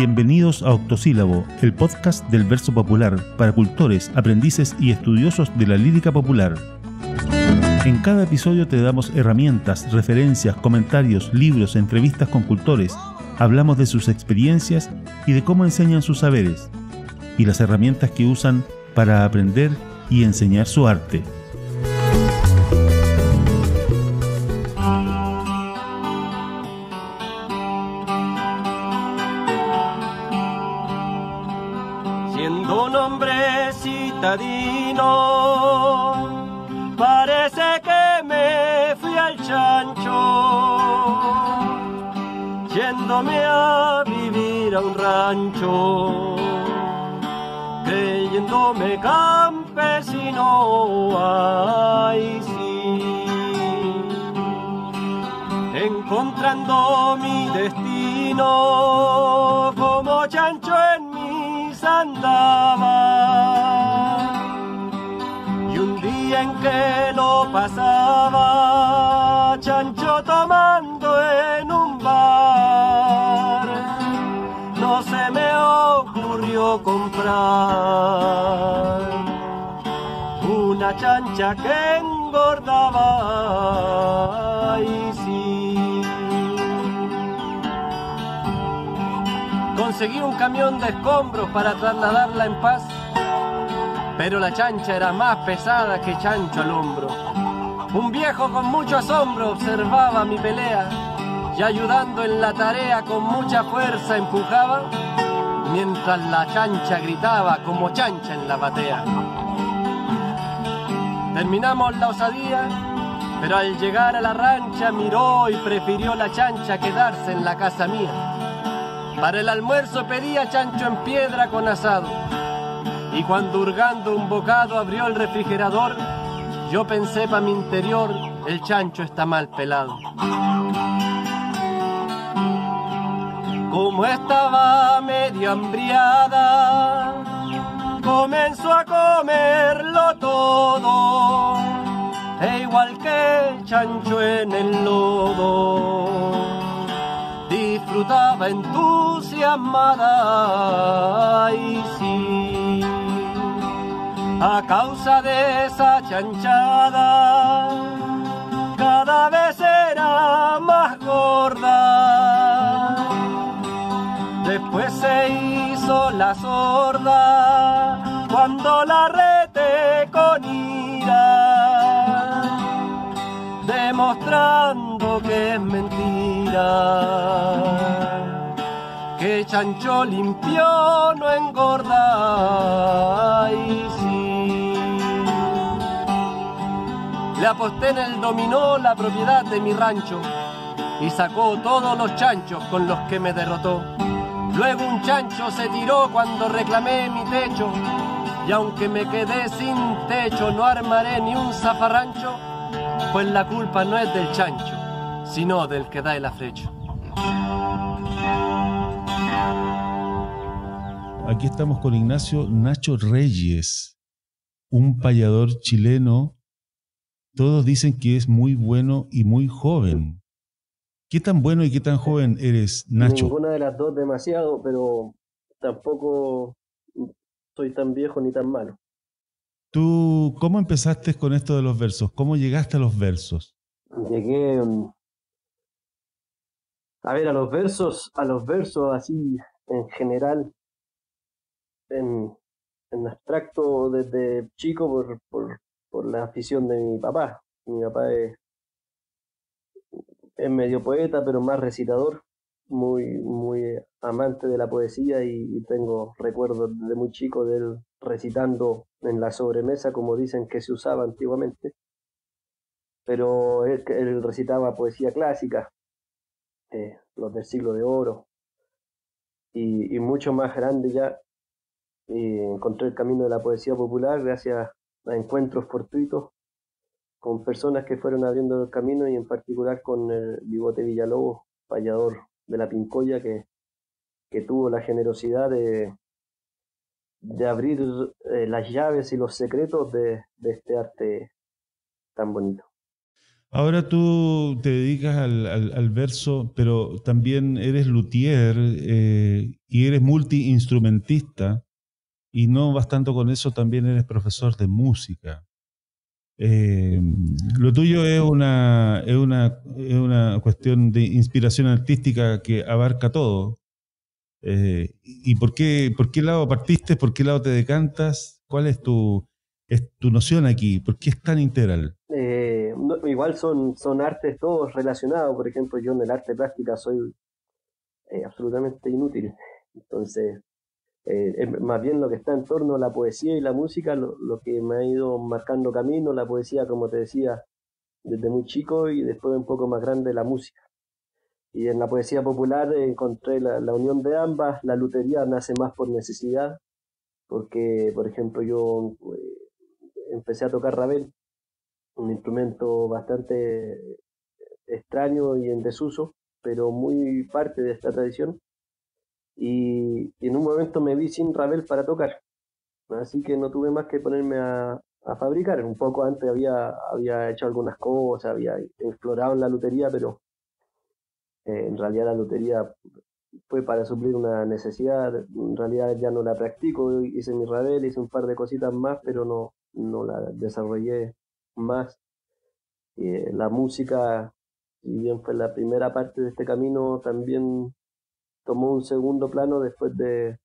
Bienvenidos a Octosílabo, el podcast del verso popular para cultores, aprendices y estudiosos de la lírica popular. En cada episodio te damos herramientas, referencias, comentarios, libros, entrevistas con cultores. Hablamos de sus experiencias y de cómo enseñan sus saberes, y las herramientas que usan para aprender y enseñar su arte. Siendo un hombre citadino, parece que me fui al chancho, yéndome a vivir a un rancho, creyéndome campesino, ay sí, encontrando mi destino como chancho en mis andaba, y un día en que lo pasaba, chancho tomando en un bar, no se me ocurrió comprar una chancha que engordaba, ay sí. Conseguí un camión de escombros para trasladarla en paz, pero la chancha era más pesada que chancho al hombro. Un viejo con mucho asombro observaba mi pelea y ayudando en la tarea con mucha fuerza empujaba, mientras la chancha gritaba como chancha en la batea. Terminamos la osadía, pero al llegar a la rancha miró y prefirió la chancha quedarse en la casa mía. Para el almuerzo pedía chancho en piedra con asado, y cuando hurgando un bocado abrió el refrigerador, yo pensé pa' mi interior, el chancho está mal pelado. Como estaba medio hambriada, comenzó a comerlo todo, e igual que el chancho en el lodo, disfrutaba entusiasmada, ay sí. A causa de esa chanchada, cada vez era más gorda. Después se hizo la sorda cuando la reté con ira, demostrando que es mentira, que chancho limpio no engorda, ay sí. Le aposté en el dominó la propiedad de mi rancho y sacó todos los chanchos con los que me derrotó. Luego un chancho se tiró cuando reclamé mi techo, y aunque me quedé sin techo no armaré ni un zafarrancho, pues la culpa no es del chancho, sino del que da el afrecho. Aquí estamos con Ignacio Nacho Reyes, un payador chileno. Todos dicen que es muy bueno y muy joven. ¿Qué tan bueno y qué tan joven eres, Nacho? Ninguna de las dos demasiado, pero tampoco soy tan viejo ni tan malo. ¿Tú cómo empezaste con esto de los versos? ¿Cómo llegaste a los versos? Llegué a ver a los versos así en general, en abstracto desde chico por la afición de mi papá. Mi papá es medio poeta, pero más recitador, muy amante de la poesía, y tengo recuerdos desde muy chico de él recitando en la sobremesa, como dicen que se usaba antiguamente, pero él recitaba poesía clásica, los del siglo de oro, y mucho más grande ya, encontré el camino de la poesía popular gracias a encuentros fortuitos con personas que fueron abriendo el camino, y en particular con el Bigote Villalobos, payador de la Pincoya, que tuvo la generosidad de abrir las llaves y los secretos de este arte tan bonito. Ahora tú te dedicas al verso, pero también eres luthier y eres multiinstrumentista, y no bastante con eso, también eres profesor de música. Eh, lo tuyo es una cuestión de inspiración artística que abarca todo. ¿Y por qué lado partiste? ¿Por qué lado te decantas? ¿Cuál es tu noción aquí? ¿Por qué es tan integral? Igual son artes todos relacionados. Por ejemplo, yo en el arte plástica soy absolutamente inútil. Entonces, más bien lo que está en torno a la poesía y la música, lo que me ha ido marcando camino, la poesía, como te decía, desde muy chico, y después un poco más grande la música. Y en la poesía popular encontré la unión de ambas. La lutería nace más por necesidad, porque, por ejemplo, yo empecé a tocar rabel, un instrumento bastante extraño y en desuso, pero muy parte de esta tradición. Y en un momento me vi sin rabel para tocar, así que no tuve más que ponerme a fabricar. Un poco antes había hecho algunas cosas, había explorado en la lutería, pero en realidad la lutería fue para suplir una necesidad. En realidad ya no la practico, hice mi rabel, hice un par de cositas más, pero no la desarrollé más. La música, si bien fue la primera parte de este camino, también tomó un segundo plano después de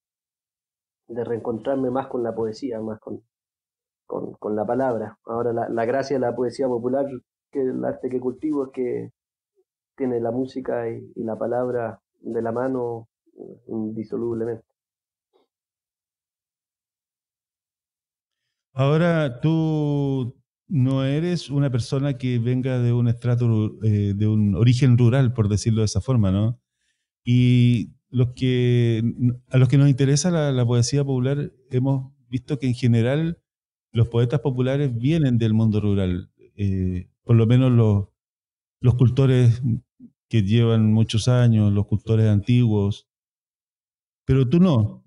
reencontrarme más con la poesía, más con la palabra. Ahora la gracia de la poesía popular, que el arte que cultivo, es que tiene la música y la palabra de la mano indisolublemente. Ahora tú no eres una persona que venga de un de un origen rural, por decirlo de esa forma, ¿no? Y a los que nos interesa la poesía popular, hemos visto que en general los poetas populares vienen del mundo rural. Por lo menos los cultores que llevan muchos años, los cultores antiguos, pero tú no.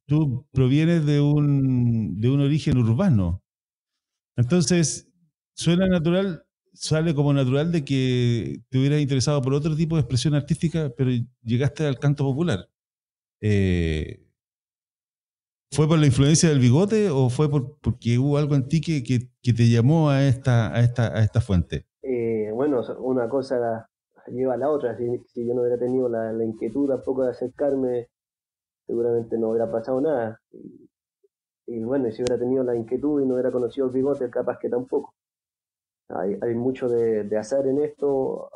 Tú provienes de un origen urbano. Entonces, suena natural, sale como natural de que te hubieras interesado por otro tipo de expresión artística, pero llegaste al canto popular. Eh, ¿Fue por la influencia del bigote o fue porque hubo algo en ti que te llamó a esta fuente? Bueno, una cosa lleva a la otra. Si yo no hubiera tenido la inquietud tampoco de acercarme, seguramente no hubiera pasado nada. Y bueno, y si hubiera tenido la inquietud y no hubiera conocido el bigote, capaz que tampoco. Hay mucho de azar en esto,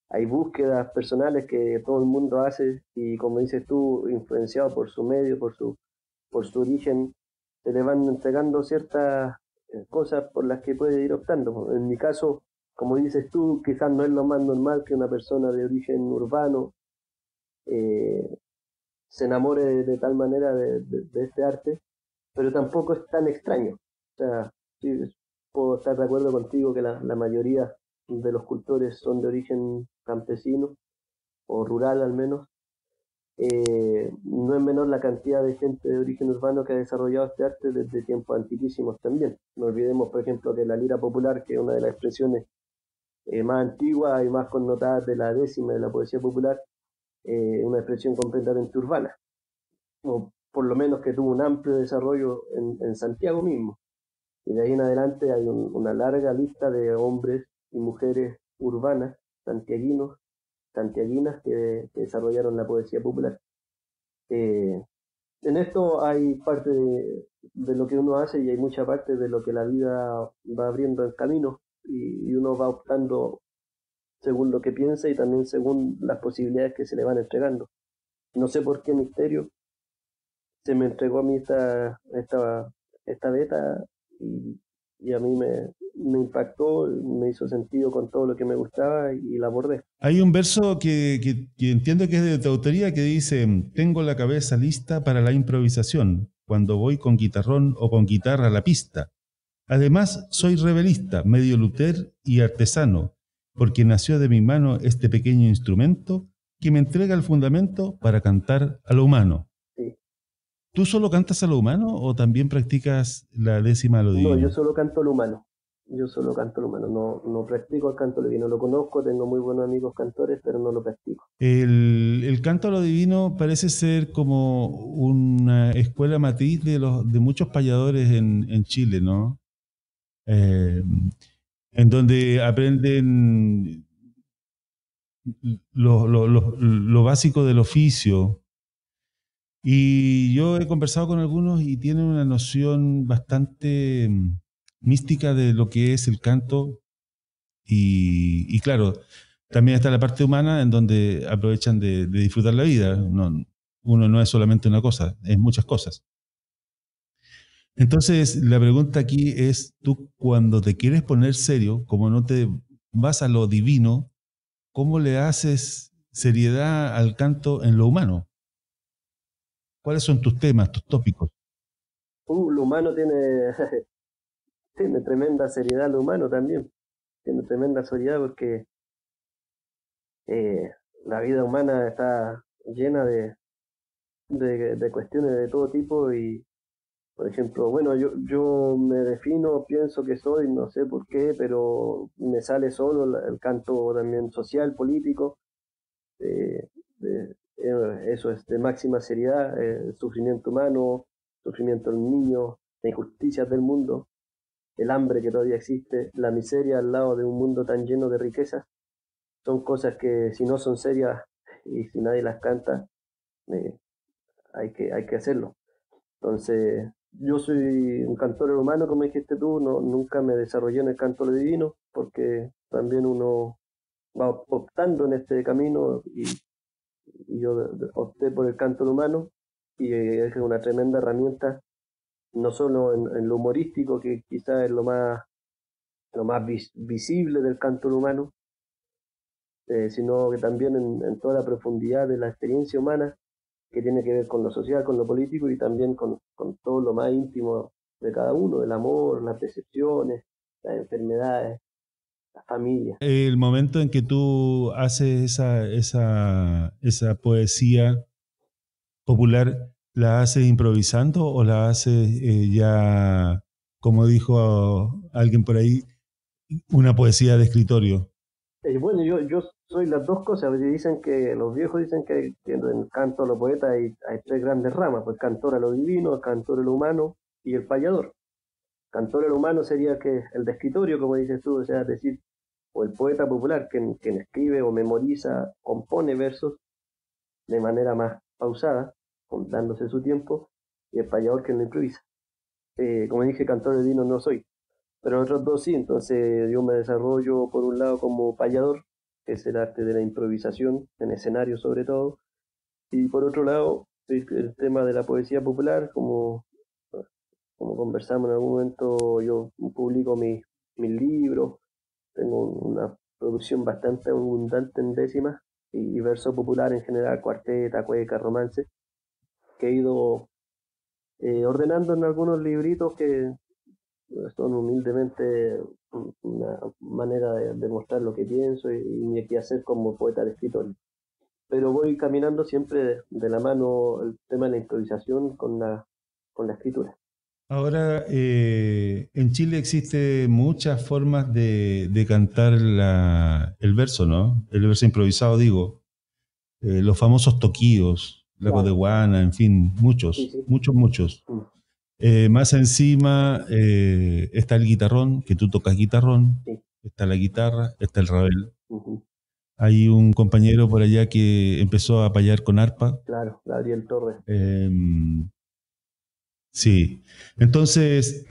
hay búsquedas personales que todo el mundo hace, y como dices tú, influenciado por su medio, por su origen, se le van entregando ciertas cosas por las que puede ir optando. En mi caso, como dices tú, quizás no es lo más normal que una persona de origen urbano eh, se enamore de tal manera de este arte, pero tampoco es tan extraño. O sea, sí, puedo estar de acuerdo contigo que la mayoría de los cultores son de origen campesino o rural al menos. No es menor la cantidad de gente de origen urbano que ha desarrollado este arte desde tiempos antiquísimos también. No olvidemos, por ejemplo, que la lira popular, que es una de las expresiones más antiguas y más connotadas de la décima de la poesía popular, es una expresión completamente urbana, o por lo menos que tuvo un amplio desarrollo en Santiago mismo. Y de ahí en adelante hay una larga lista de hombres y mujeres urbanas, santiaguinos, santiaguinas, que desarrollaron la poesía popular. Eh, en esto hay parte de lo que uno hace, y hay mucha parte de lo que la vida va abriendo el camino, y uno va optando según lo que piensa y también según las posibilidades que se le van entregando. No sé por qué misterio se me entregó a mí esta beta, y a mí me impactó, me hizo sentido con todo lo que me gustaba, y la abordé. Hay un verso que entiendo que es de tu autoría que dice: tengo la cabeza lista para la improvisación, cuando voy con guitarrón o con guitarra a la pista. Además, soy rebelista, medio luthier y artesano, porque nació de mi mano este pequeño instrumento que me entrega el fundamento para cantar a lo humano. Sí. ¿Tú solo cantas a lo humano o también practicas la décima a lo No, yo divino? solo canto lo humano. Yo solo canto lo humano, no practico el canto lo divino. Lo conozco, tengo muy buenos amigos cantores, pero no lo practico. El canto a lo divino parece ser como una escuela matriz de muchos payadores en Chile, ¿no? Eh, en donde aprenden lo básico del oficio. Y yo he conversado con algunos y tienen una noción bastante mística de lo que es el canto. Y claro, también está la parte humana en donde aprovechan de disfrutar la vida. Uno no es solamente una cosa, es muchas cosas. Entonces, la pregunta aquí es, tú cuando te quieres poner serio, como no te vas a lo divino, ¿cómo le haces seriedad al canto en lo humano? ¿Cuáles son tus temas, tus tópicos? Lo humano tiene tremenda seriedad, lo humano también. Tiene tremenda seriedad porque eh, la vida humana está llena de cuestiones de todo tipo y, por ejemplo, bueno, yo me defino, pienso que soy, no sé por qué, pero me sale solo el canto también social, político. eh, Eso es de máxima seriedad, el sufrimiento humano, sufrimiento del niño, las injusticias del mundo, el hambre que todavía existe, la miseria al lado de un mundo tan lleno de riquezas, son cosas que si no son serias y si nadie las canta, eh, hay que hacerlo. Entonces, yo soy un cantor humano, como dijiste tú, nunca me desarrollé en el canto divino, porque también uno va optando en este camino y yo opté por el canto humano y es una tremenda herramienta, no solo en lo humorístico, que quizás es lo más visible del canto humano, sino que también en toda la profundidad de la experiencia humana que tiene que ver con lo social, con lo político y también con todo lo más íntimo de cada uno, el amor, las decepciones, las enfermedades, la familia. El momento en que tú haces esa poesía popular, ¿la haces improvisando o la haces ya, como dijo alguien por ahí, una poesía de escritorio? Bueno, yo soy las dos cosas, porque dicen que los viejos dicen que en el canto a los poetas hay tres grandes ramas, pues cantor a lo divino, el cantor a lo humano y el payador. Cantor a lo humano sería que el de escritorio, como dices tú, o sea, es decir, o el poeta popular, quien escribe o memoriza, compone versos de manera más pausada, dándose su tiempo, y el payador que lo improvisa. Como dije, cantor de vino no soy, pero otros dos sí, entonces yo me desarrollo por un lado como payador, que es el arte de la improvisación, en escenario sobre todo, y por otro lado el tema de la poesía popular, como conversamos en algún momento, yo publico mis libros, tengo una producción bastante abundante en décimas y verso popular en general, cuarteta, cueca, romance, que he ido ordenando en algunos libritos que son humildemente una manera de mostrar lo que pienso y mi quehacer como poeta de escritorio. Pero voy caminando siempre de la mano el tema de la improvisación con la escritura. Ahora, en Chile existe muchas formas de cantar el verso, ¿no? El verso improvisado, digo. Los famosos toquíos, la Claro, codeguana, en fin, sí, muchos, sí. muchos, muchos. Mm, Más encima está el guitarrón, que tú tocas guitarrón, sí. está la guitarra, está el rabel. Ujú. Hay un compañero por allá que empezó a payar con arpa. Claro, Gabriel Torres. Eh, sí. Entonces,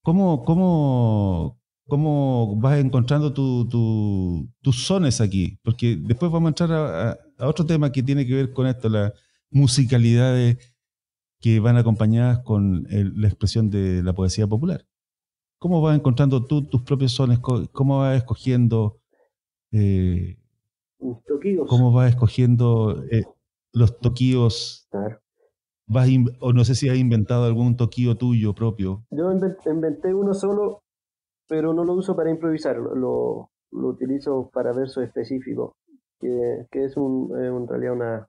¿cómo, cómo, cómo vas encontrando tus sones aquí? Porque después vamos a entrar a otro tema que tiene que ver con esto, la musicalidad que van acompañadas con la expresión de la poesía popular. ¿Cómo vas encontrando tú tus propios sones? ¿Cómo vas escogiendo, eh, Mis toquillos. cómo vas escogiendo los toquíos? Claro. O no sé si has inventado algún toquío tuyo propio. Yo inventé uno solo, pero no lo uso para improvisar, lo utilizo para versos específicos, que es en realidad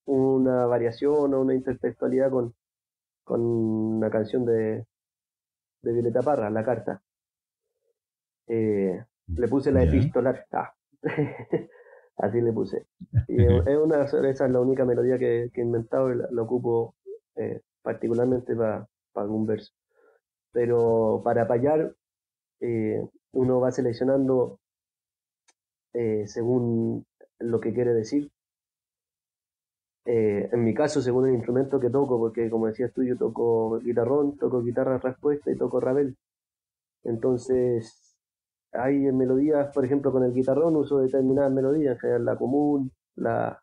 una variación o una intertextualidad con una canción de Violeta Parra, La Carta. Le puse la epistolar. Así le puse. Y esa es la única melodía que he inventado y la ocupo particularmente para algún verso. Pero para payar, uno va seleccionando según lo que quiere decir. En mi caso, según el instrumento que toco, porque como decías tú, yo toco guitarrón, toco guitarra respuesta y toco rabel. Entonces, hay melodías, por ejemplo, con el guitarrón uso determinadas melodías, en general la común, la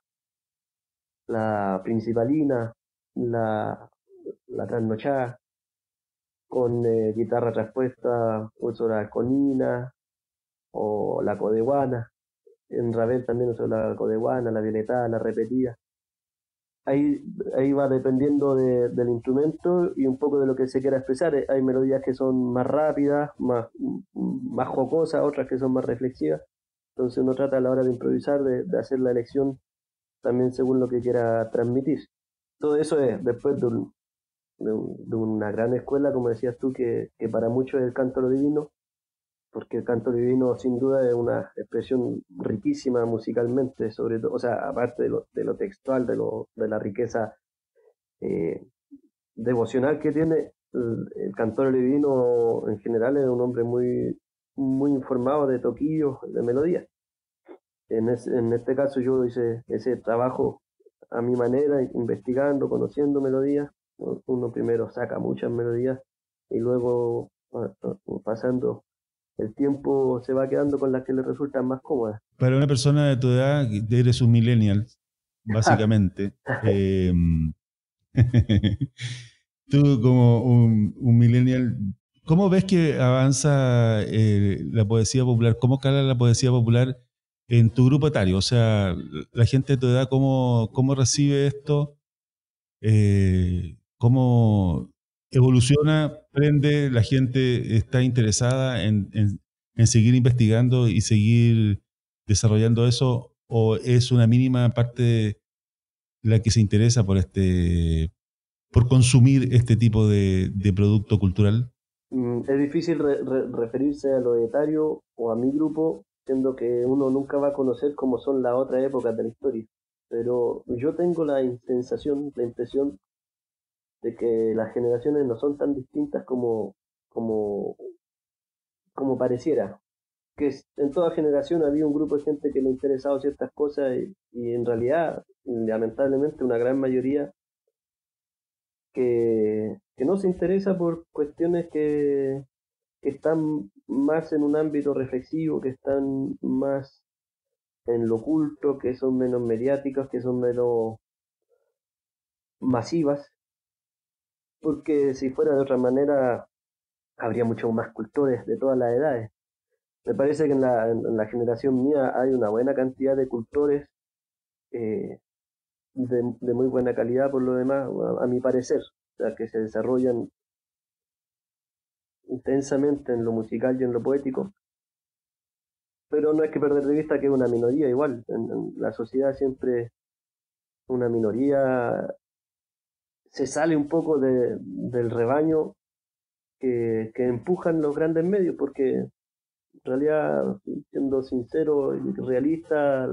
principalina, la trasnochada. Con guitarra respuesta uso la conina o la codeguana. En rabel también uso la codeguana, la violetada, la repetida. Ahí va dependiendo del instrumento y un poco de lo que se quiera expresar. Hay melodías que son más rápidas, más jocosas, otras que son más reflexivas. Entonces uno trata a la hora de improvisar de hacer la elección también según lo que quiera transmitir. Todo eso es después de una gran escuela, como decías tú, que para muchos es el canto a lo divino, porque el canto divino sin duda es una expresión riquísima musicalmente, sobre todo, o sea, aparte de lo textual, de la riqueza devocional que tiene, el cantor divino en general es un hombre muy informado de toquillos, de melodías. En este caso yo hice ese trabajo a mi manera, investigando, conociendo melodías. Uno primero saca muchas melodías y luego pasando el tiempo se va quedando con las que le resultan más cómodas. Para una persona de tu edad, eres un millennial, básicamente. Tú como un millennial, ¿cómo ves que avanza la poesía popular? ¿Cómo cala la poesía popular en tu grupo etario? O sea, la gente de tu edad, ¿cómo recibe esto? ¿Cómo evoluciona, aprende, la gente está interesada en seguir investigando y seguir desarrollando eso? ¿O es una mínima parte la que se interesa por consumir este tipo de producto cultural? Es difícil referirse a lo etario o a mi grupo, siendo que uno nunca va a conocer cómo son las otras épocas de la historia. Pero yo tengo la impresión de que las generaciones no son tan distintas como pareciera. Que en toda generación había un grupo de gente que le interesaba ciertas cosas y en realidad, lamentablemente, una gran mayoría que no se interesa por cuestiones que están más en un ámbito reflexivo, que están más en lo oculto, que son menos mediáticas, que son menos masivas, porque si fuera de otra manera habría muchos más cultores de todas las edades. Me parece que en la generación mía hay una buena cantidad de cultores eh, de muy buena calidad por lo demás, a mi parecer, o sea, que se desarrollan intensamente en lo musical y en lo poético, pero no hay que perder de vista que es una minoría igual, en la sociedad siempre una minoría se sale un poco del rebaño que empujan los grandes medios, porque en realidad, siendo sincero y realista,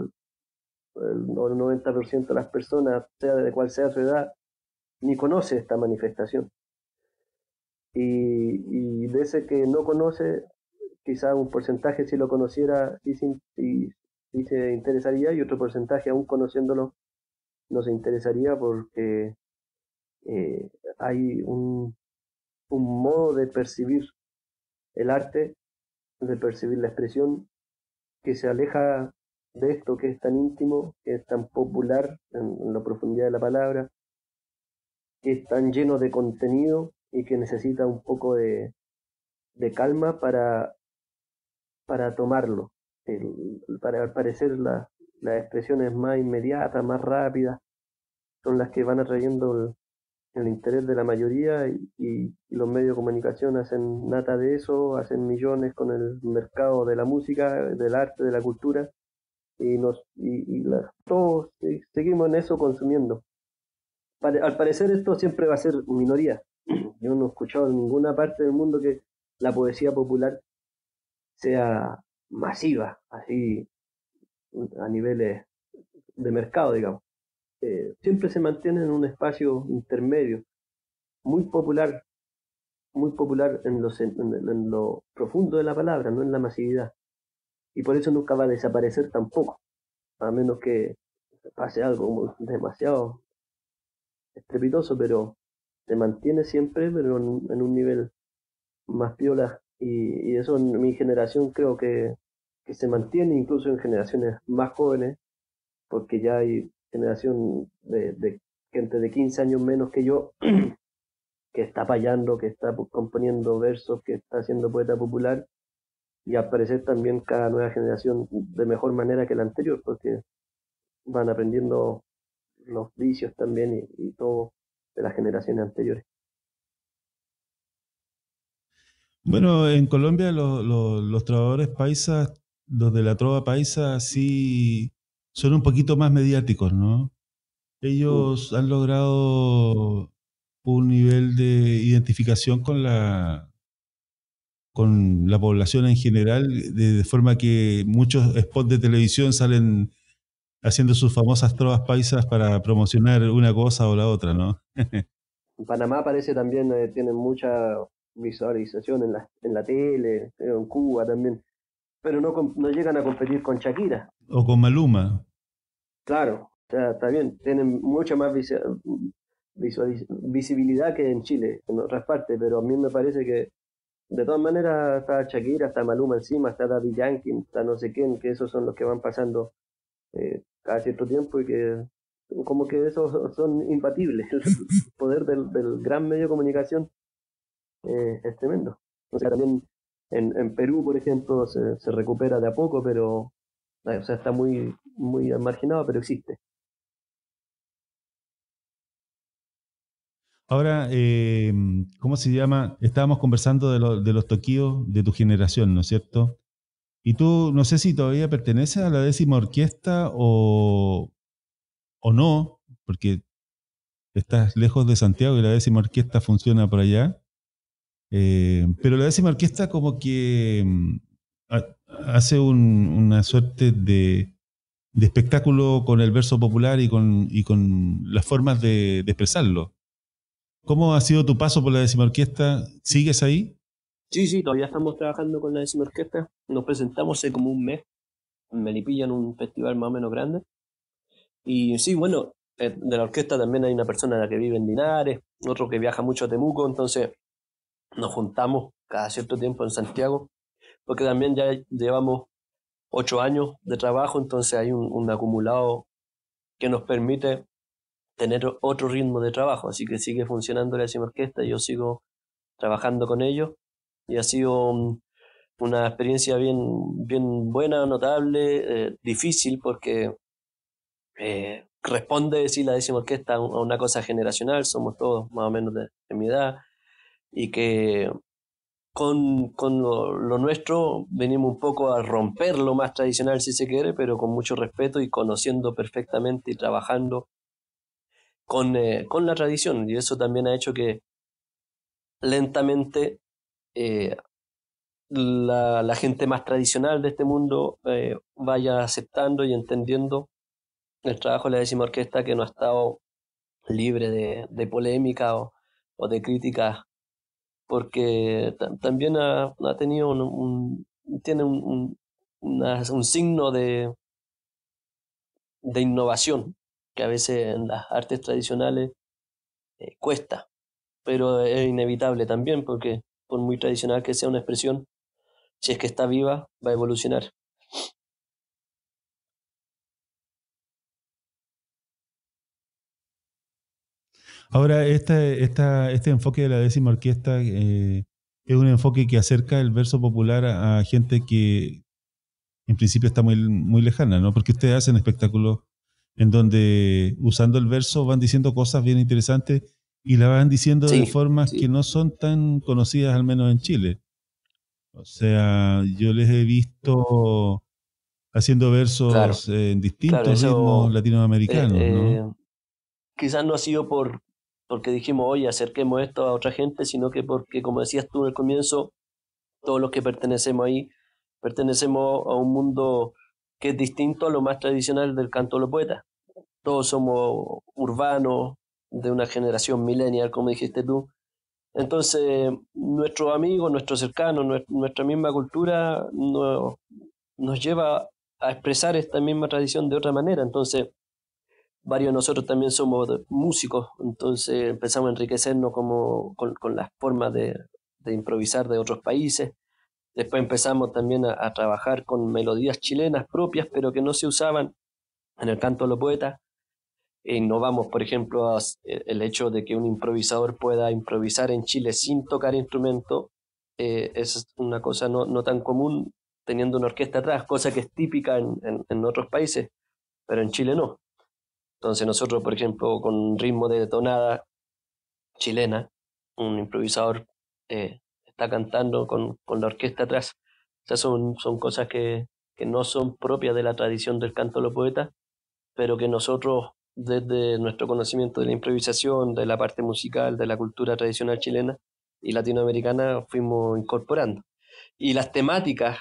el 90% de las personas, sea de cual sea su edad, ni conoce esta manifestación. Y de ese que no conoce, quizá un porcentaje si lo conociera sí se interesaría, y otro porcentaje aún conociéndolo no se interesaría porque hay un modo de percibir el arte, de percibir la expresión, que se aleja de esto que es tan íntimo, que es tan popular en la profundidad de la palabra, que es tan lleno de contenido y que necesita un poco de calma para tomarlo. Para al parecer las expresiones más inmediatas, más rápidas, son las que van atrayendo el interés de la mayoría y los medios de comunicación hacen nata de eso, hacen millones con el mercado de la música, del arte, de la cultura todos seguimos en eso consumiendo. Al parecer esto siempre va a ser minoría, Yo no he escuchado en ninguna parte del mundo que la poesía popular sea masiva, así a niveles de mercado, digamos. Siempre se mantiene en un espacio intermedio, muy popular, muy popular en lo profundo de la palabra, no en la masividad. Y por eso nunca va a desaparecer tampoco, a menos que pase algo demasiado estrepitoso, pero se mantiene siempre, pero en un nivel más piola. Y eso en mi generación creo que se mantiene incluso en generaciones más jóvenes, porque ya hay generación de gente de 15 años menos que yo, que está payando, que está componiendo versos, que está haciendo poeta popular, y al parecer también cada nueva generación de mejor manera que la anterior, porque van aprendiendo los vicios también y todo de las generaciones anteriores. Bueno, en Colombia los trovadores paisas, los de la trova paisa, sí son un poquito más mediáticos, ¿no? Mm. Ellos han logrado un nivel de identificación con la población en general, de forma que muchos spots de televisión salen haciendo sus famosas trovas paisas para promocionar una cosa o la otra, ¿no? En Panamá parece también tienen mucha visualización en la tele, en Cuba también, pero no llegan a competir con Shakira. O con Maluma. Claro, o sea, está bien, tienen mucha más visibilidad que en Chile, en otras partes, pero a mí me parece que de todas maneras está Shakira, está Maluma encima, está Daddy Yankee, está no sé quién, que esos son los que van pasando cada cierto tiempo y que como que esos son imbatibles. El poder del gran medio de comunicación es tremendo. O sea, también en Perú, por ejemplo, se recupera de a poco, pero o sea, está muy marginado, pero existe. Ahora, ¿cómo se llama? Estábamos conversando de los toquíos de tu generación, ¿no es cierto? Y tú, no sé si todavía perteneces a la 10ª orquesta o no, porque estás lejos de Santiago y la 10ª orquesta funciona por allá. Pero la 10ª orquesta como que hace una suerte de espectáculo con el verso popular y con las formas de expresarlo. ¿Cómo ha sido tu paso por la 10ª orquesta? ¿Sigues ahí? Sí, sí, todavía estamos trabajando con la décima orquesta. Nos presentamos hace como un mes en Melipilla en un festival más o menos grande. Y sí, bueno, de la orquesta también hay una persona que vive en Linares, otro que viaja mucho a Temuco, entonces nos juntamos cada cierto tiempo en Santiago, porque también ya llevamos 8 años de trabajo, entonces hay un acumulado que nos permite tener otro ritmo de trabajo, así que sigue funcionando la décima orquesta, yo sigo trabajando con ellos y ha sido una experiencia bien buena, notable, difícil porque responde, sí, la décima orquesta a una cosa generacional, somos todos más o menos de mi edad y que con lo nuestro venimos un poco a romper lo más tradicional si se quiere, pero con mucho respeto y conociendo perfectamente y trabajando con la tradición y eso también ha hecho que lentamente eh, la gente más tradicional de este mundo vaya aceptando y entendiendo el trabajo de la décima orquesta que no ha estado libre de polémica o de críticas, porque también ha tenido tiene un signo de innovación que a veces en las artes tradicionales cuesta, pero es inevitable también porque por muy tradicional que sea una expresión, si es que está viva, va a evolucionar. Ahora, este enfoque de la 10ª orquesta es un enfoque que acerca el verso popular a gente que en principio está muy lejana, ¿no? Porque ustedes hacen espectáculos en donde usando el verso van diciendo cosas bien interesantes y la van diciendo de Sí, formas que sí, no son tan conocidas, al menos en Chile. O sea, yo les he visto haciendo claro, versos en claro, distintos ritmos eso latinoamericanos, eh, ¿no? eh, quizás no ha sido porque dijimos, oye, acerquemos esto a otra gente, sino que porque, como decías tú en el comienzo, todos los que pertenecemos ahí, pertenecemos a un mundo que es distinto a lo más tradicional del canto de los poetas. Todos somos urbanos, de una generación millennial, como dijiste tú. Entonces, nuestros amigos, nuestros cercanos, nuestra misma cultura nos lleva a expresar esta misma tradición de otra manera. Entonces, varios de nosotros también somos músicos, entonces empezamos a enriquecernos con las formas de improvisar de otros países. Después empezamos también a trabajar con melodías chilenas propias, pero que no se usaban en el canto de los poetas. E innovamos, por ejemplo, el hecho de que un improvisador pueda improvisar en Chile sin tocar instrumento, es una cosa no tan común teniendo una orquesta atrás, cosa que es típica en otros países, pero en Chile no. Entonces nosotros, por ejemplo, con ritmo de tonada chilena, un improvisador está cantando con la orquesta atrás. O sea, son cosas que no son propias de la tradición del canto de los poetas, pero que nosotros, desde nuestro conocimiento de la improvisación, de la parte musical, de la cultura tradicional chilena y latinoamericana, fuimos incorporando. Y las temáticas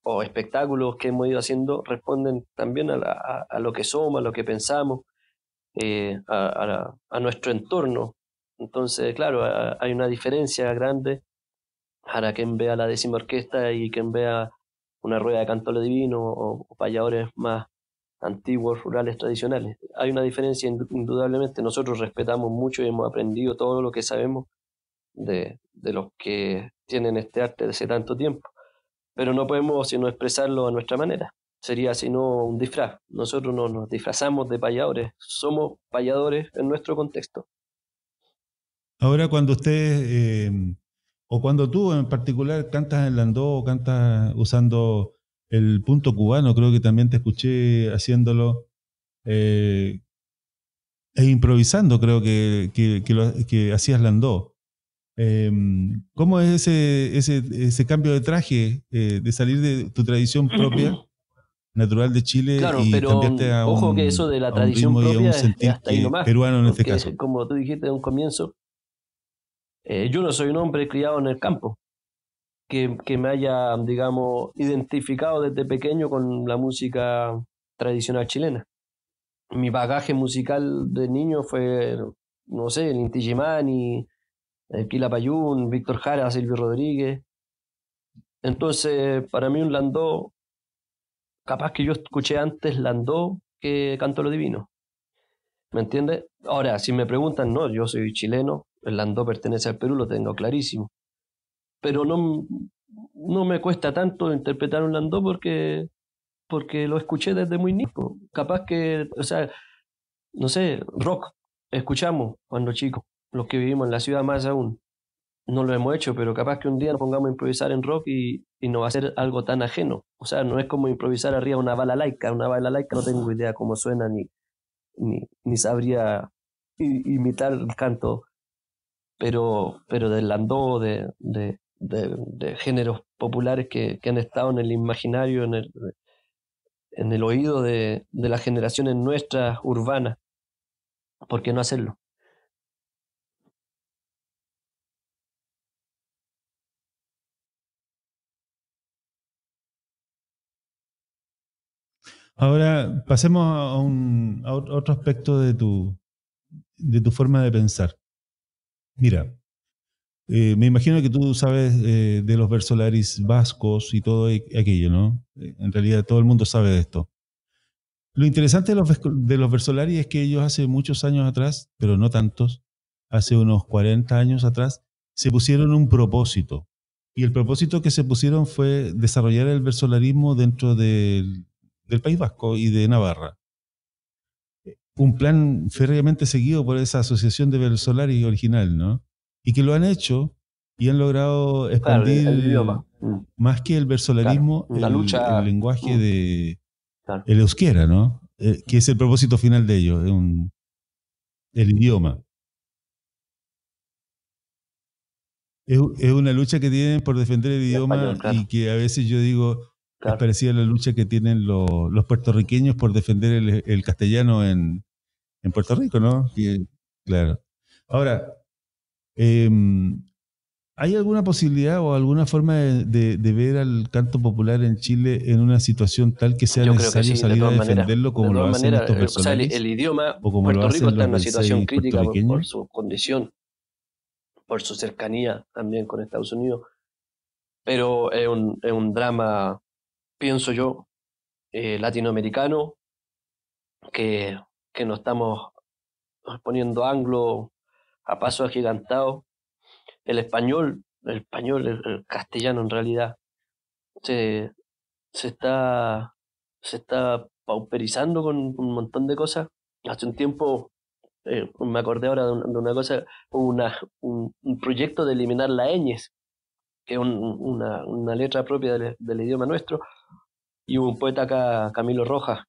o espectáculos que hemos ido haciendo responden también a lo que somos, a lo que pensamos, a nuestro entorno. Entonces, claro, hay una diferencia grande para quien vea la décima orquesta y quien vea una rueda de canto divino o payadores más antiguos, rurales, tradicionales. Hay una diferencia indudablemente. Nosotros respetamos mucho y hemos aprendido todo lo que sabemos de los que tienen este arte desde tanto tiempo, pero no podemos sino expresarlo a nuestra manera. Sería sino un disfraz. Nosotros no nos disfrazamos de payadores, somos payadores en nuestro contexto. Ahora, cuando usted, o cuando tú en particular cantas en landó o cantas usando el punto cubano, creo que también te escuché haciéndolo, e improvisando, creo que hacías landó. ¿Cómo es ese cambio de traje, de salir de tu tradición propia, natural de Chile, claro, y pero cambiarte ojo que eso de la tradición ritmo y a propia un es sentir hasta ahí nomás, peruano en este porque caso? como tú dijiste en un comienzo, yo no soy un hombre criado en el campo, que me haya, digamos, identificado desde pequeño con la música tradicional chilena. Mi bagaje musical de niño fue, no sé, el Inti Illimani, el Quilapayún, Víctor Jara, Silvio Rodríguez. Entonces, para mí un landó, capaz que yo escuché antes landó que Canto lo Divino. ¿Me entiendes? Ahora, si me preguntan, no, yo soy chileno, el landó pertenece al Perú, lo tengo clarísimo. Pero no me cuesta tanto interpretar un landó porque lo escuché desde muy niño. Capaz que, o sea, no sé, rock, escuchamos cuando chicos, los que vivimos en la ciudad más aún. No lo hemos hecho, pero capaz que un día nos pongamos a improvisar en rock y no va a ser algo tan ajeno. O sea, no es como improvisar arriba una bala laica. Una bala laica no tengo idea cómo suena ni sabría imitar el canto, pero del landó, de géneros populares que han estado en el imaginario, en el oído de las generaciones nuestras urbanas. ¿Por qué no hacerlo? Ahora pasemos a otro aspecto de tu forma de pensar. Mira, me imagino que tú sabes de los versolaris vascos y todo aquello, ¿no? En realidad todo el mundo sabe de esto. Lo interesante de los versolaris es que ellos hace muchos años atrás, pero no tantos, hace unos 40 años atrás, se pusieron un propósito. Y el propósito que se pusieron fue desarrollar el versolarismo dentro del País Vasco y de Navarra. Un plan férreamente seguido por esa asociación de versolaris original, ¿no? Y que lo han hecho y han logrado Claro, expandir el idioma. más que el versolarismo, Claro, una lucha. el lenguaje de Claro. el euskera, ¿no? Que es el propósito final de ellos, el idioma. Es una lucha que tienen por defender el idioma, español, claro. y que a veces yo digo, Claro. es parecida a la lucha que tienen los puertorriqueños por defender el castellano en Puerto Rico, ¿no? Claro. Ahora, eh, ¿hay alguna posibilidad o alguna forma de ver al canto popular en Chile en una situación tal que sea Yo creo que necesario sí, de salir a todas maneras. defenderlo De como lo todas hacen maneras, estos o sea, versolaris el idioma, o como lo Puerto Rico hacen está los en una del situación 6 crítica por puertorriqueño? su condición, por su cercanía también con Estados Unidos, pero es un drama, pienso yo, latinoamericano, que, que nos estamos poniendo anglo a paso agigantado. El castellano en realidad, se, se está, se está pauperizando con un montón de cosas. Hace un tiempo, me acordé ahora de una cosa, hubo un proyecto de eliminar la ñes, que es una letra propia del idioma nuestro, y hubo un poeta acá, Camilo Rojas,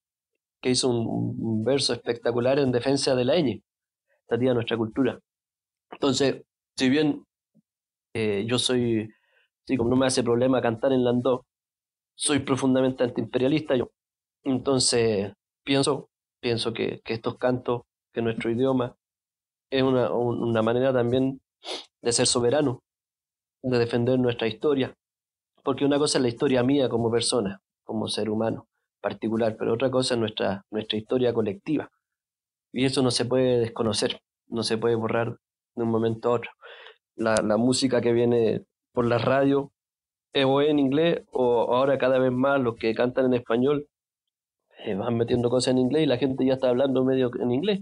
que hizo un verso espectacular en defensa de la ñ, esta tía nuestra cultura. Entonces, si bien yo soy, sí, como no me hace problema cantar en landó, soy profundamente antiimperialista yo. Entonces, pienso, pienso que estos cantos, que nuestro idioma, es una manera también de ser soberano, de defender nuestra historia, porque una cosa es la historia mía como persona, como ser humano particular, pero otra cosa es nuestra historia colectiva, y eso no se puede desconocer, no se puede borrar de un momento a otro. La música que viene por la radio es o en inglés o ahora cada vez más los que cantan en español van metiendo cosas en inglés y la gente ya está hablando medio en inglés.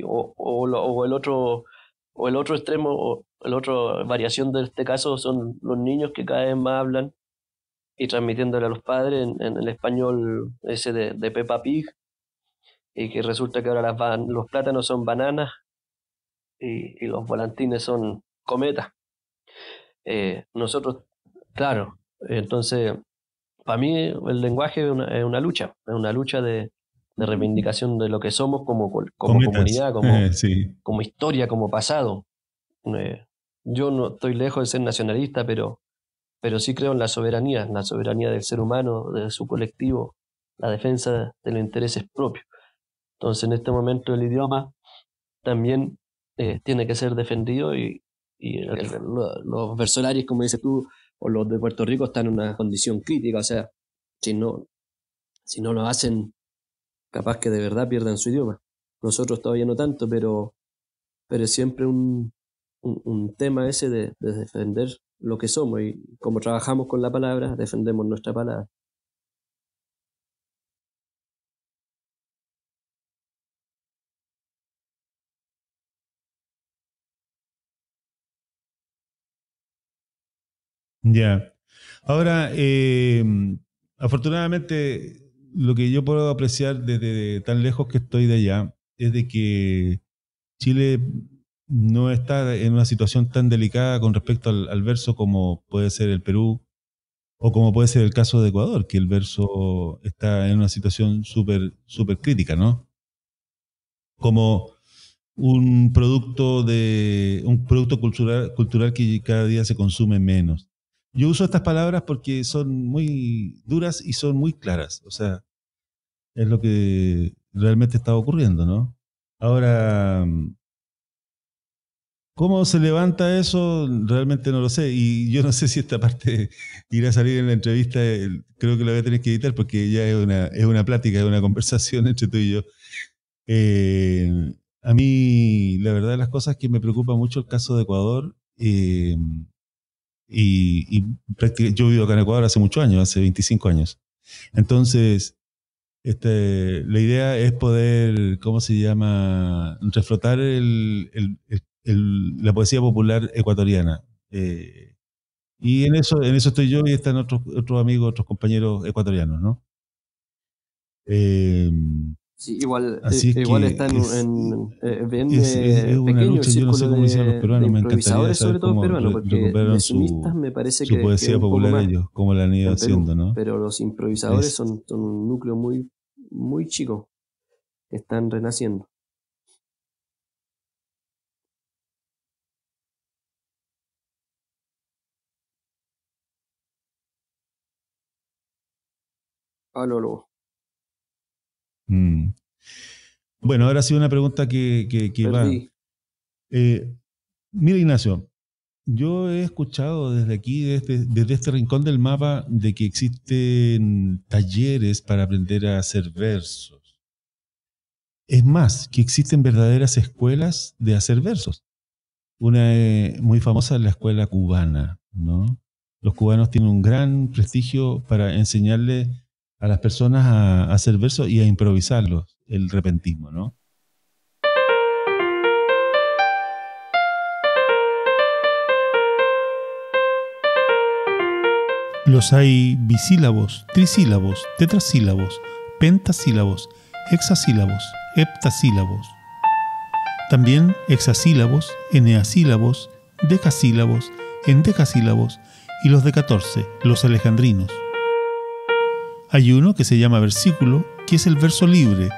O el otro extremo, o la otra variación de este caso son los niños que cada vez más hablan y transmitiéndole a los padres en el español ese de Peppa Pig, y que resulta que ahora los plátanos son bananas y los volantines son cometas. Nosotros, claro, entonces, para mí el lenguaje es una lucha de reivindicación de lo que somos como Cometas, comunidad, sí. como historia, como pasado. Eh, yo no estoy lejos de ser nacionalista, pero sí creo en la soberanía del ser humano, de su colectivo, la defensa de los intereses propios. Entonces, en este momento el idioma también tiene que ser defendido los versolarios, como dices tú, o los de Puerto Rico están en una condición crítica, o sea, si no, si no lo hacen, capaz que de verdad pierdan su idioma. Nosotros todavía no tanto, pero es siempre un tema ese de defender lo que somos y como trabajamos con la palabra, defendemos nuestra palabra. Ya. Ahora, afortunadamente, lo que yo puedo apreciar desde tan lejos que estoy de allá es de que Chile no está en una situación tan delicada con respecto al verso como puede ser el Perú o como puede ser el caso de Ecuador, que el verso está en una situación súper crítica, ¿no? Como un producto cultural que cada día se consume menos. Yo uso estas palabras porque son muy duras y son muy claras. O sea, es lo que realmente está ocurriendo, ¿no? Ahora, ¿cómo se levanta eso? Realmente no lo sé. Y yo no sé si esta parte irá a salir en la entrevista. Creo que la voy a tener que editar porque ya es una plática, es una conversación entre tú y yo. A mí, la verdad de las cosas es que me preocupa mucho el caso de Ecuador. Yo vivo acá en Ecuador hace muchos años, hace 25 años. Entonces, la idea es poder, ¿cómo se llama? Reflotar la poesía popular ecuatoriana. Y en eso estoy yo y están otros amigos, otros compañeros ecuatorianos, ¿no? Eh, Sí, Así es igual que está bien es una pequeño el lucha. Yo no sé círculo cómo lo hicieron los de peruanos. Me encantaría improvisadores, saber sobre todo cómo peruanos, porque recuperaron de sumistas me parece su que es poesía un poco popular más ellos, cómo la han ido en Perú, haciendo, ¿no? pero los improvisadores Es, son un núcleo muy chico que están renaciendo. Ah, no, no, mm. Bueno, ahora sí una pregunta que va. perdí. Mira, Ignacio, yo he escuchado desde aquí, desde este rincón del mapa, de que existen talleres para aprender a hacer versos. Es más, que existen verdaderas escuelas de hacer versos. Una muy famosa es la escuela cubana, ¿no? Los cubanos tienen un gran prestigio para enseñarle a las personas a hacer versos y a improvisarlos, el repentismo, ¿no? Los hay bisílabos, trisílabos, tetrasílabos, pentasílabos, hexasílabos, heptasílabos. También hexasílabos, eneasílabos, decasílabos, endecasílabos y los de 14, los alejandrinos. Hay uno que se llama versículo, que es el verso libre,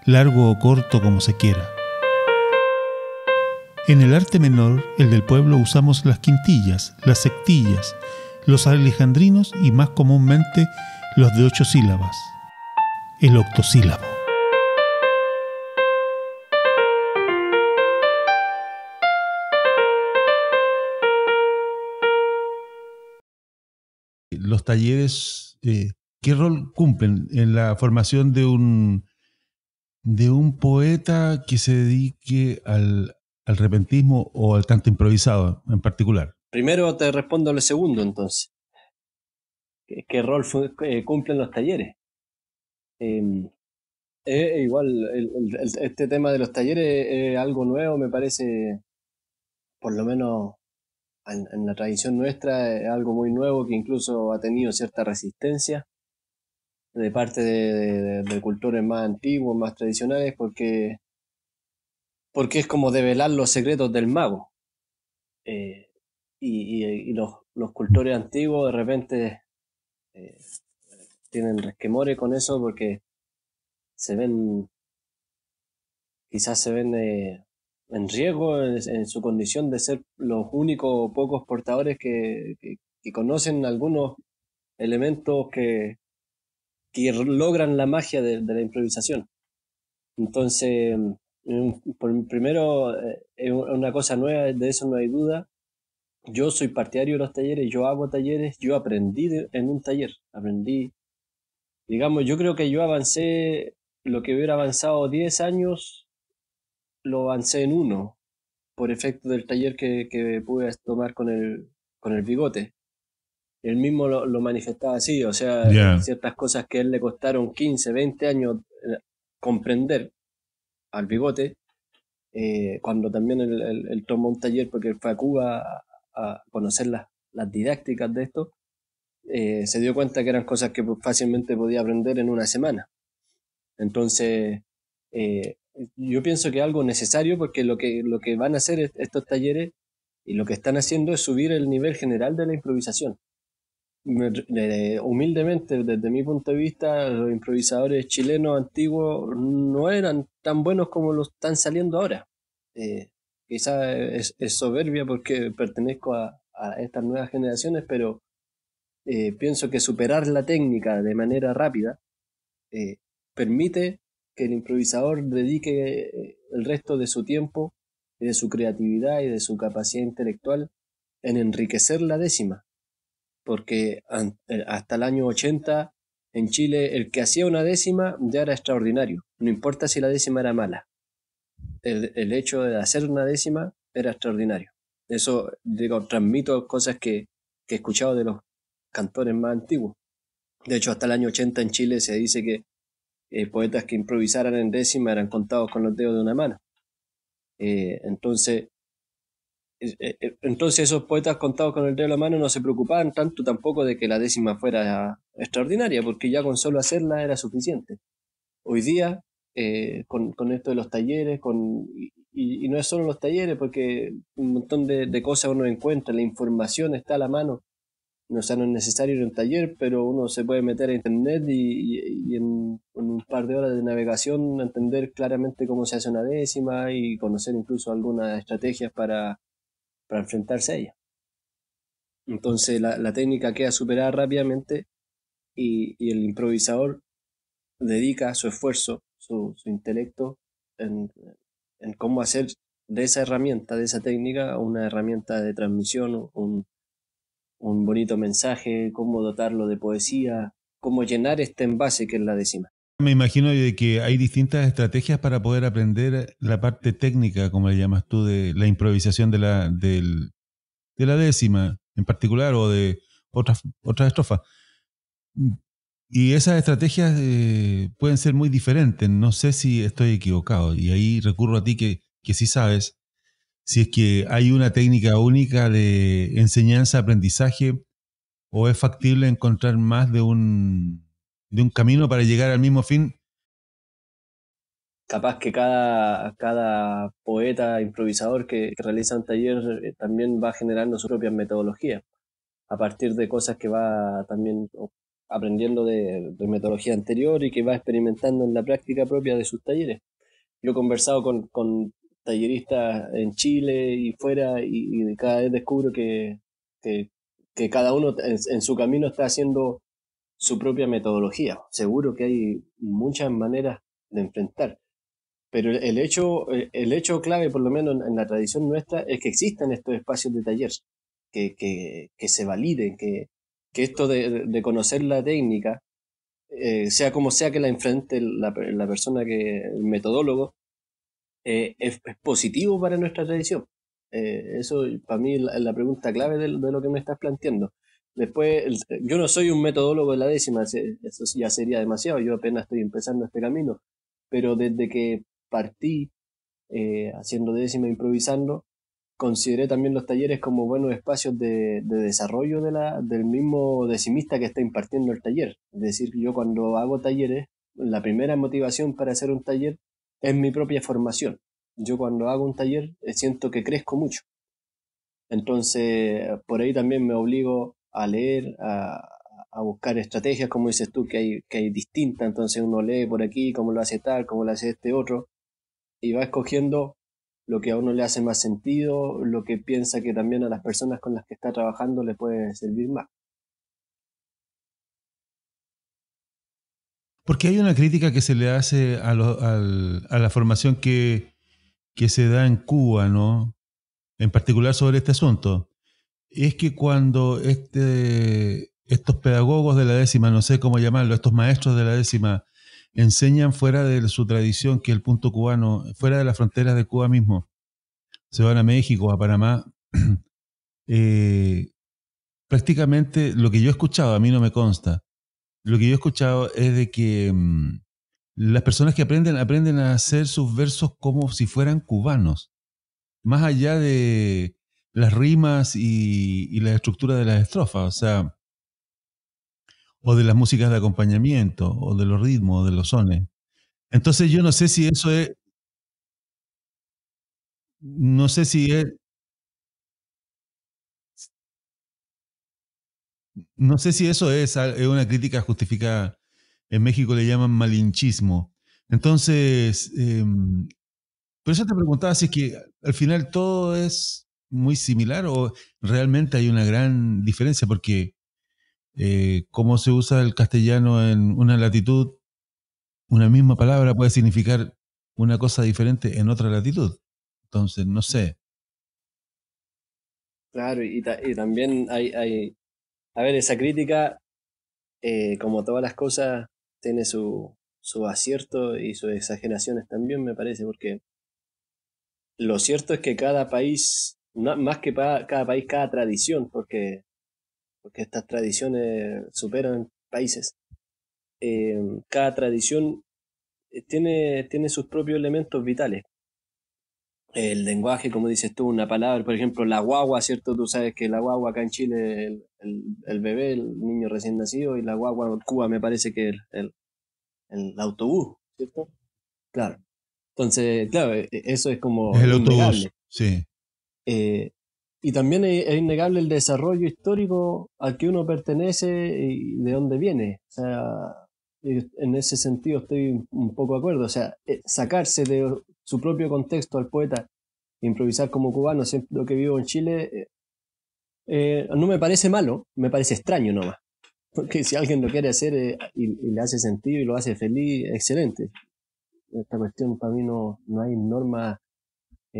largo o corto como se quiera. En el arte menor, el del pueblo, usamos las quintillas, las sectillas, los alejandrinos y más comúnmente los de 8 sílabas, el octosílabo. Los talleres, ¿qué rol cumplen en la formación de un poeta que se dedique al repentismo o al canto improvisado en particular? Primero te respondo lo segundo, entonces. ¿Qué rol cumplen los talleres? Igual, este tema de los talleres es algo nuevo, me parece, por lo menos en la tradición nuestra, es algo muy nuevo que incluso ha tenido cierta resistencia de parte de cultores más antiguos, más tradicionales, porque es como develar los secretos del mago. Y los cultores antiguos de repente tienen resquemores con eso porque quizás se ven en riesgo en su condición de ser los únicos pocos portadores que conocen algunos elementos que logran la magia de la improvisación. Entonces, primero, es una cosa nueva, de eso no hay duda. Yo soy partidario de los talleres, yo hago talleres, yo aprendí en un taller, digamos, yo creo que yo avancé lo que hubiera avanzado 10 años, lo avancé en uno, por efecto del taller que pude tomar con el bigote. Él mismo lo manifestaba así, o sea, ciertas cosas que a él le costaron 15, 20 años comprender al bigote, cuando también él tomó un taller porque él fue a Cuba a conocer las didácticas de esto, se dio cuenta que eran cosas que fácilmente podía aprender en una semana. Entonces, yo pienso que es algo necesario porque lo que van a hacer estos talleres y lo que están haciendo es subir el nivel general de la improvisación. Humildemente, desde mi punto de vista, los improvisadores chilenos antiguos no eran tan buenos como los están saliendo ahora. Quizás es soberbia porque pertenezco a estas nuevas generaciones, pero pienso que superar la técnica de manera rápida permite que el improvisador dedique el resto de su tiempo y de su creatividad y de su capacidad intelectual en enriquecer la décima, porque hasta el año 80 en Chile el que hacía una décima ya era extraordinario, no importa si la décima era mala, el hecho de hacer una décima era extraordinario. Eso, digo, transmito cosas que he escuchado de los cantores más antiguos. De hecho, hasta el año 80 en Chile se dice que poetas que improvisaran en décima eran contados con los dedos de una mano. Entonces esos poetas contados con el dedo de la mano no se preocupaban tanto tampoco de que la décima fuera extraordinaria, porque ya con solo hacerla era suficiente. Hoy día, con esto de los talleres, y no es solo los talleres, porque un montón de cosas uno encuentra, la información está a la mano. O sea, no es necesario ir a un taller, pero uno se puede meter a internet y en un par de horas de navegación entender claramente cómo se hace una décima y conocer incluso algunas estrategias para enfrentarse a ella. Entonces la técnica queda superada rápidamente y el improvisador dedica su esfuerzo, su intelecto en cómo hacer de esa herramienta, de esa técnica, a una herramienta de transmisión, un bonito mensaje, cómo dotarlo de poesía, cómo llenar este envase que es la décima. Me imagino de que hay distintas estrategias para poder aprender la parte técnica, como le llamas tú, de la improvisación de la décima en particular o de otras estrofas. Y esas estrategias pueden ser muy diferentes. No sé si estoy equivocado. Y ahí recurro a ti que sí sabes si es que hay una técnica única de enseñanza, aprendizaje, o es factible encontrar más de un camino para llegar al mismo fin. Capaz que cada poeta, improvisador que realiza un taller también va generando su propia metodología, a partir de cosas que va también aprendiendo de metodología anterior y que va experimentando en la práctica propia de sus talleres. Yo he conversado con talleristas en Chile y fuera y cada vez descubro que, que cada uno en su camino está haciendo su propia metodología. Seguro que hay muchas maneras de enfrentar. Pero el hecho clave, por lo menos en la tradición nuestra, es que existan estos espacios de taller, que se validen, que esto de conocer la técnica, sea como sea que la enfrente la persona el metodólogo, es positivo para nuestra tradición. Eso para mí es la pregunta clave de lo que me estás planteando. Después, yo no soy un metodólogo de la décima, eso ya sería demasiado, yo apenas estoy empezando este camino, pero desde que partí haciendo décima, improvisando, consideré también los talleres como buenos espacios de desarrollo del mismo decimista que está impartiendo el taller. Es decir, yo cuando hago talleres, la primera motivación para hacer un taller es mi propia formación. Yo cuando hago un taller siento que crezco mucho. Entonces, por ahí también me obligo a leer, a buscar estrategias, como dices tú, que hay distintas. Entonces uno lee por aquí cómo lo hace tal, cómo lo hace este otro, y va escogiendo lo que a uno le hace más sentido, lo que piensa que también a las personas con las que está trabajando le puede servir más. Porque hay una crítica que se le hace a la formación que se da en Cuba, ¿no? En particular sobre este asunto. Es que cuando estos pedagogos de la décima, no sé cómo llamarlo, estos maestros de la décima, enseñan fuera de su tradición, que es el punto cubano, fuera de las fronteras de Cuba mismo, se van a México, a Panamá, eh, prácticamente lo que yo he escuchado, a mí no me consta, lo que yo he escuchado es de que las personas que aprenden a hacer sus versos como si fueran cubanos, más allá de las rimas y la estructura de las estrofas, o sea, o de las músicas de acompañamiento, o de los ritmos, o de los sones. Entonces yo no sé si eso es, no sé si es, no sé si eso es una crítica justificada. En México le llaman malinchismo. Entonces, por eso te preguntaba si es que al final todo es muy similar o realmente hay una gran diferencia, porque cómo se usa el castellano en una latitud, una misma palabra puede significar una cosa diferente en otra latitud. Entonces, no sé. Claro, y también a ver, esa crítica, como todas las cosas, tiene su acierto y sus exageraciones también, me parece, porque lo cierto es que cada país, más que cada país, cada tradición, porque estas tradiciones superan países, cada tradición tiene sus propios elementos vitales. El lenguaje, como dices tú, una palabra, por ejemplo, la guagua, ¿cierto? Tú sabes que la guagua acá en Chile, el bebé, el niño recién nacido, y la guagua en Cuba me parece que el autobús, ¿cierto? Claro. Entonces, claro, eso es Es como el autobús, innegable. sí. Eh, y también es innegable el desarrollo histórico al que uno pertenece y de dónde viene. O sea, en ese sentido estoy un poco de acuerdo. O sea, sacarse de su propio contexto al poeta, improvisar como cubano, siempre que vivo en Chile, no me parece malo, me parece extraño nomás. Porque si alguien lo quiere hacer y le hace sentido y lo hace feliz, excelente. Esta cuestión para mí no hay norma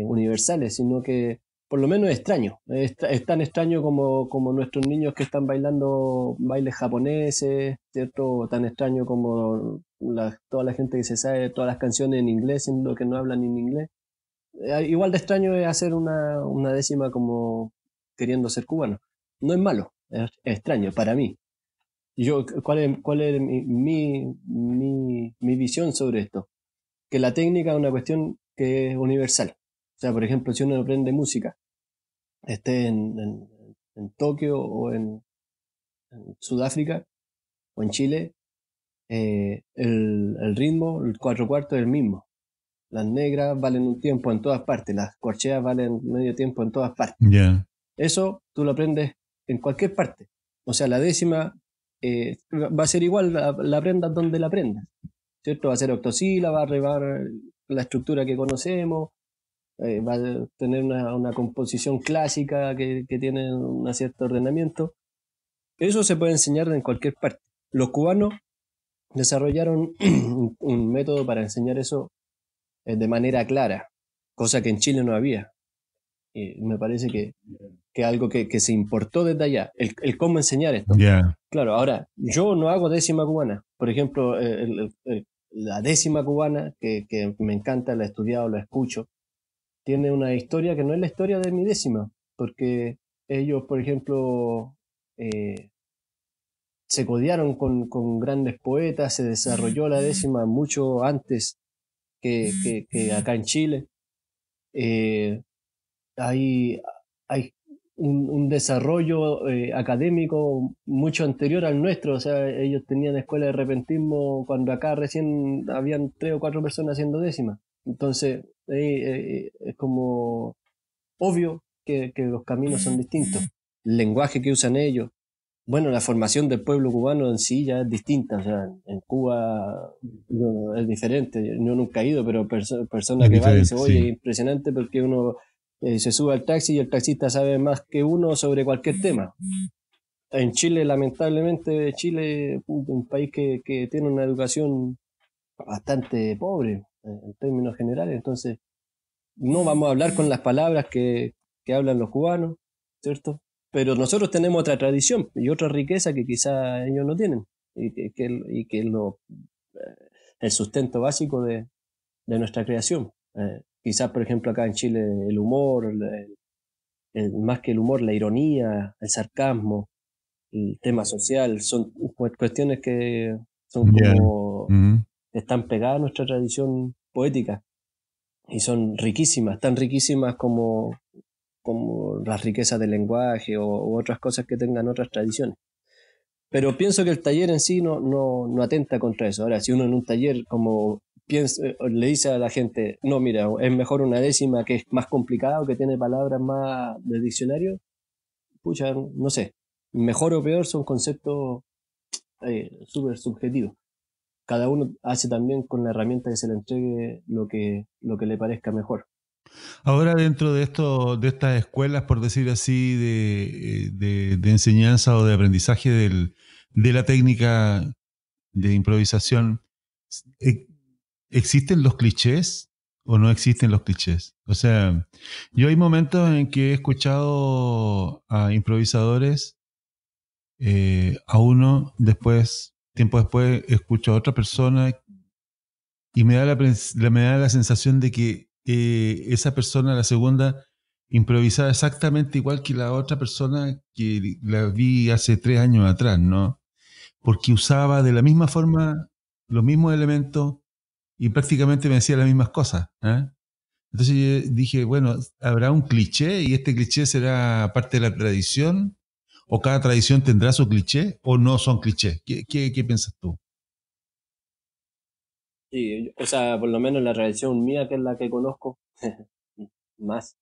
universales, sino que por lo menos extraño. Es tan extraño como nuestros niños que están bailando bailes japoneses, ¿cierto? O tan extraño como toda la gente que se sabe todas las canciones en inglés, siendo que no hablan en inglés. Igual de extraño es hacer una décima como queriendo ser cubano. No es malo, es extraño para mí. ¿Cuál es mi visión sobre esto? Que la técnica es una cuestión que es universal. O sea, por ejemplo, si uno aprende música, esté en Tokio o en Sudáfrica o en Chile, el ritmo, el 4/4 es el mismo. Las negras valen un tiempo en todas partes, las corcheas valen medio tiempo en todas partes. Ya. Eso tú lo aprendes en cualquier parte. O sea, la décima va a ser igual, la aprendas donde la aprendas, ¿cierto? Va a ser octosílaba, va a llevar la estructura que conocemos, va a tener una composición clásica que tiene un cierto ordenamiento. Eso se puede enseñar en cualquier parte. Los cubanos desarrollaron un método para enseñar eso de manera clara, cosa que en Chile no había. Y me parece que algo que se importó desde allá, el cómo enseñar esto. Ya. Claro, ahora, yo no hago décima cubana. Por ejemplo, la décima cubana, que me encanta, la he estudiado, la escucho, tiene una historia que no es la historia de mi décima, porque ellos, por ejemplo, se codearon con grandes poetas, se desarrolló la décima mucho antes que acá en Chile. Hay un desarrollo académico mucho anterior al nuestro. O sea, ellos tenían escuela de repentismo cuando acá recién habían 3 o 4 personas haciendo décima. Entonces, es como obvio que los caminos son distintos. El lenguaje que usan ellos. Bueno, la formación del pueblo cubano en sí ya es distinta. O sea, en Cuba es diferente. Yo nunca he ido, pero persona que va dice, oye, sí, impresionante, porque uno se sube al taxi y el taxista sabe más que uno sobre cualquier tema. En Chile, lamentablemente, Chile es un país que tiene una educación bastante pobre en términos generales. Entonces, no vamos a hablar con las palabras que hablan los cubanos, ¿cierto? Pero nosotros tenemos otra tradición y otra riqueza que quizás ellos no tienen, y que es el sustento básico de nuestra creación. Quizás, por ejemplo, acá en Chile el humor, más que el humor, la ironía, el sarcasmo, el tema social, son cuestiones que son como están pegadas a nuestra tradición poética y son riquísimas, tan riquísimas como las riquezas del lenguaje u otras cosas que tengan otras tradiciones. Pero pienso que el taller en sí no atenta contra eso. Ahora, si uno en un taller como le dice a la gente, no, mira, es mejor una décima que es más complicada o que tiene palabras más de diccionario, pucha, no sé, mejor o peor son conceptos súper subjetivos. Cada uno hace también con la herramienta que se le entregue lo que le parezca mejor. Ahora, dentro de estas escuelas, por decir así, de enseñanza o de aprendizaje de la técnica de improvisación, ¿existen los clichés o no existen los clichés? O sea, yo hay momentos en que he escuchado a improvisadores, a uno, tiempo después, escucho a otra persona y me da la sensación de que esa persona, la segunda, improvisaba exactamente igual que la otra persona que la vi hace 3 años atrás, ¿no? Porque usaba de la misma forma los mismos elementos y prácticamente me decía las mismas cosas, ¿eh? Entonces yo dije, bueno, ¿habrá un cliché y este cliché será parte de la tradición? ¿O cada tradición tendrá su cliché o no son clichés? ¿Qué piensas tú? Sí, o sea, por lo menos la tradición mía, que es la que conozco, más,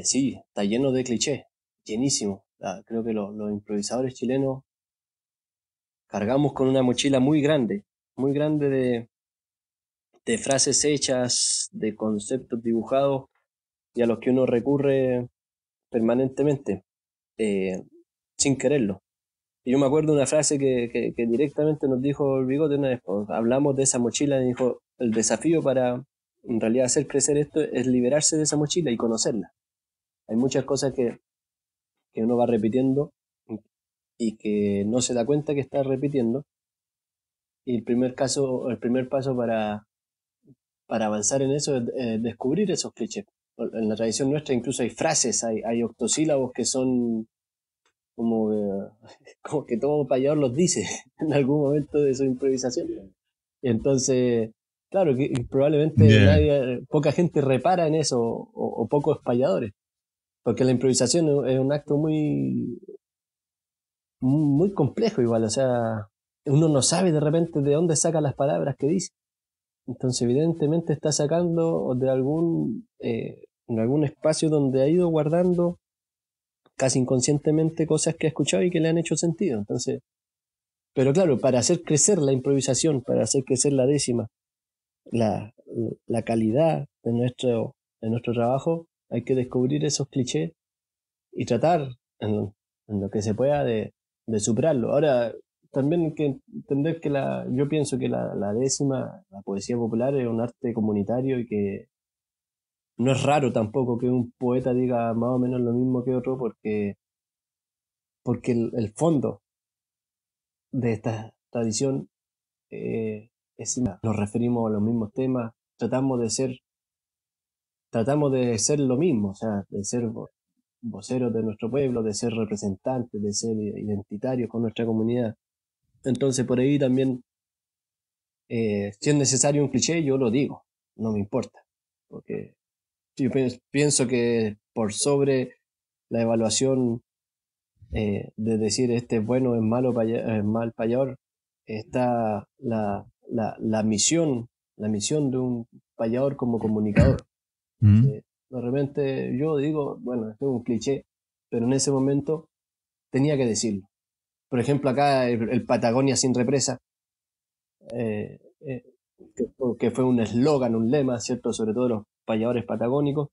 sí, está lleno de clichés, llenísimo. Creo que los improvisadores chilenos cargamos con una mochila muy grande de frases hechas, de conceptos dibujados y a los que uno recurre permanentemente, sin quererlo. Y yo me acuerdo de una frase que directamente nos dijo el Bigote una vez, hablamos de esa mochila y dijo, el desafío para en realidad hacer crecer esto es liberarse de esa mochila y conocerla. Hay muchas cosas que uno va repitiendo y que no se da cuenta que está repitiendo. Y el primer paso para avanzar en eso es descubrir esos clichés. En la tradición nuestra incluso hay frases, hay octosílabos que son como, como que todo payador los dice en algún momento de su improvisación. Y entonces, claro, que probablemente poca gente repara en eso, o pocos payadores, porque la improvisación es un acto muy, muy complejo igual, o sea, uno no sabe de repente de dónde saca las palabras que dice. Entonces, evidentemente está sacando de en algún espacio donde ha ido guardando casi inconscientemente cosas que ha escuchado y que le han hecho sentido. Entonces, pero claro, para hacer crecer la improvisación, para hacer crecer la décima, la calidad de nuestro trabajo, hay que descubrir esos clichés y tratar en lo que se pueda de superarlo. Ahora, también hay que entender que yo pienso que la décima, la poesía popular, es un arte comunitario y que no es raro tampoco que un poeta diga más o menos lo mismo que otro, porque el fondo de esta tradición es similar. Nos referimos a los mismos temas, tratamos de ser lo mismo, o sea, de ser voceros de nuestro pueblo, de ser representantes, de ser identitarios con nuestra comunidad. Entonces por ahí también, si es necesario un cliché, yo lo digo, no me importa, porque yo pienso que por sobre la evaluación de decir este es bueno, es malo, es mal payador, está la misión de un payador como comunicador. De repente yo digo, bueno, esto es un cliché, pero en ese momento tenía que decirlo. Por ejemplo, acá el Patagonia sin represa, que fue un eslogan, un lema, ¿cierto? Sobre todo los payadores patagónicos.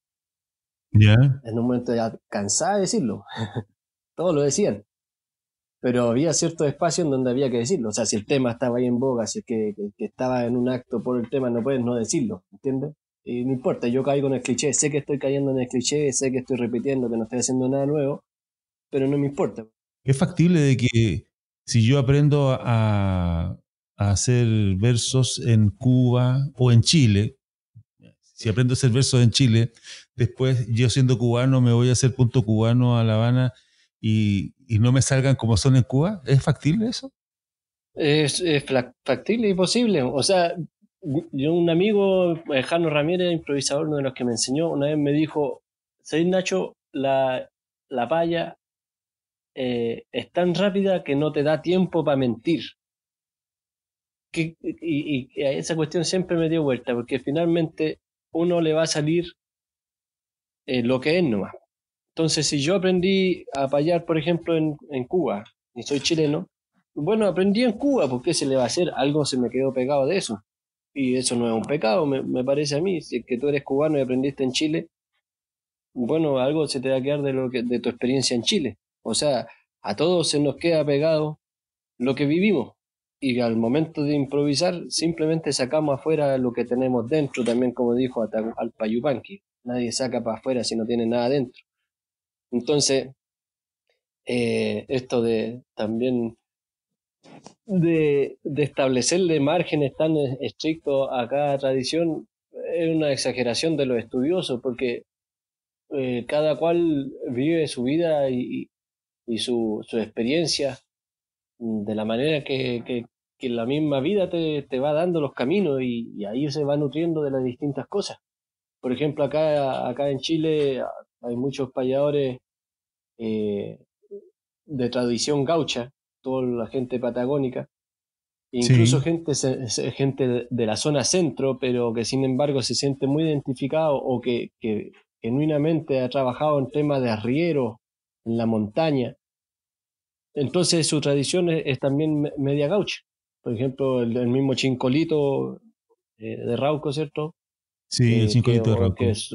En un momento ya cansaba de decirlo. Todos lo decían. Pero había ciertos espacios en donde había que decirlo. O sea, si el tema estaba ahí en boga, si es que estaba en un acto por el tema, no puedes no decirlo, ¿entiendes? Y no importa, yo caigo en el cliché, sé que estoy cayendo en el cliché, sé que estoy repitiendo, que no estoy haciendo nada nuevo, pero no me importa. Es factible de que si yo aprendo a hacer versos en Cuba o en Chile, si aprendo a hacer versos en Chile, después yo siendo cubano me voy a hacer punto cubano a La Habana y no me salgan como son en Cuba. ¿Es factible eso? Es factible y posible. O sea, yo un amigo, Jano Ramírez, improvisador, uno de los que me enseñó, una vez me dijo, ¿sabes, Nacho? La paya es tan rápida que no te da tiempo para mentir. Y a esa cuestión siempre me dio vuelta, porque finalmente uno le va a salir lo que es nomás. Entonces, si yo aprendí a payar, por ejemplo, en Cuba, y soy chileno, bueno, aprendí en Cuba, ¿por qué se le va a hacer? Algo se me quedó pegado de eso. Y eso no es un pecado, me parece a mí. Si es que tú eres cubano y aprendiste en Chile, bueno, algo se te va a quedar de tu experiencia en Chile. O sea, a todos se nos queda pegado lo que vivimos. Y al momento de improvisar, simplemente sacamos afuera lo que tenemos dentro, también como dijo Alpa Yupanqui. Nadie saca para afuera si no tiene nada dentro. Entonces, esto de también de establecerle márgenes tan estrictos a cada tradición es una exageración de los estudiosos, porque cada cual vive su vida y su experiencia de la manera que la misma vida te va dando los caminos, y ahí se va nutriendo de las distintas cosas. Por ejemplo, acá en Chile hay muchos payadores de tradición gaucha, toda la gente patagónica, incluso gente de la zona centro, pero que sin embargo se siente muy identificado, o que genuinamente ha trabajado en temas de arrieros en la montaña. Entonces su tradición es también media gaucha. Por ejemplo, el mismo Chincolito de Rauco, ¿cierto? Sí, el Chincolito de Rauco. Que es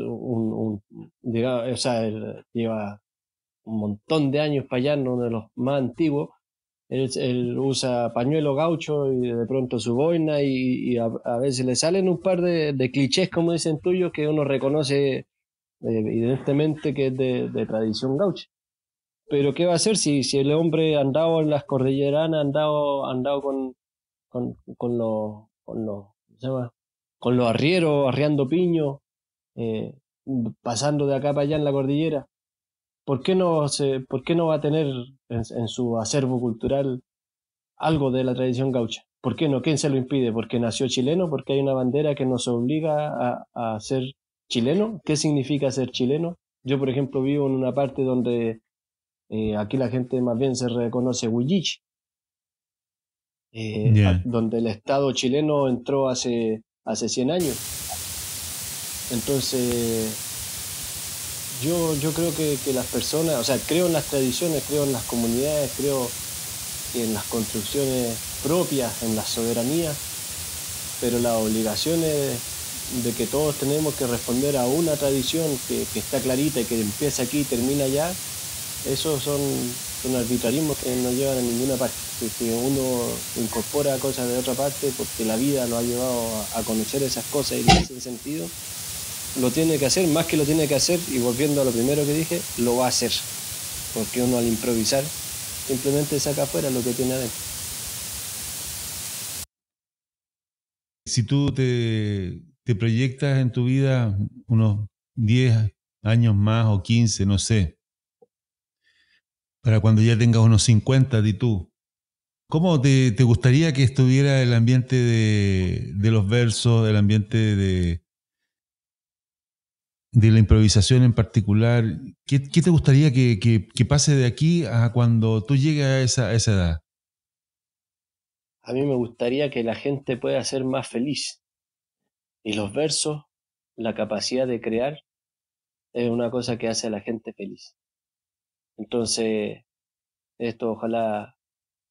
digamos, o sea, lleva un montón de años payando, uno de los más antiguos, Él usa pañuelo gaucho y de pronto su boina y a veces le salen un par de clichés, como dicen tuyos, que uno reconoce evidentemente que es de tradición gaucha. Pero ¿qué va a hacer si el hombre ha andado en las cordilleranas, ha andado ¿cómo se llama? Con los arrieros, arriando piños, eh, pasando de acá para allá en la cordillera? ¿Por qué no va a tener en su acervo cultural algo de la tradición gaucha? ¿Por qué no? ¿Quién se lo impide? ¿Porque nació chileno? ¿Porque hay una bandera que nos obliga a ser chileno? ¿Qué significa ser chileno? Yo, por ejemplo, vivo en una parte donde aquí la gente más bien se reconoce Huilliche, Ya. donde el Estado chileno entró hace 100 años. Entonces, yo creo que las personas, o sea, creo en las tradiciones, creo en las comunidades, creo en las construcciones propias, en la soberanía, pero las obligaciones de que todos tenemos que responder a una tradición que está clarita y que empieza aquí y termina allá, esos son arbitrarismos que no llevan a ninguna parte. Que uno incorpora cosas de otra parte porque la vida lo ha llevado a conocer esas cosas y le hacen sentido, lo tiene que hacer, más que lo tiene que hacer, y volviendo a lo primero que dije, lo va a hacer, porque uno al improvisar simplemente saca afuera lo que tiene adentro. Si tú te proyectas en tu vida unos 10 años más o 15, no sé, para cuando ya tengas unos 50, di tú, ¿cómo te gustaría que estuviera el ambiente de los versos, el ambiente de la improvisación en particular? ¿Qué te gustaría que pase de aquí a cuando tú llegues a esa edad? A mí me gustaría que la gente pueda ser más feliz, y los versos, la capacidad de crear, es una cosa que hace a la gente feliz. Entonces, esto ojalá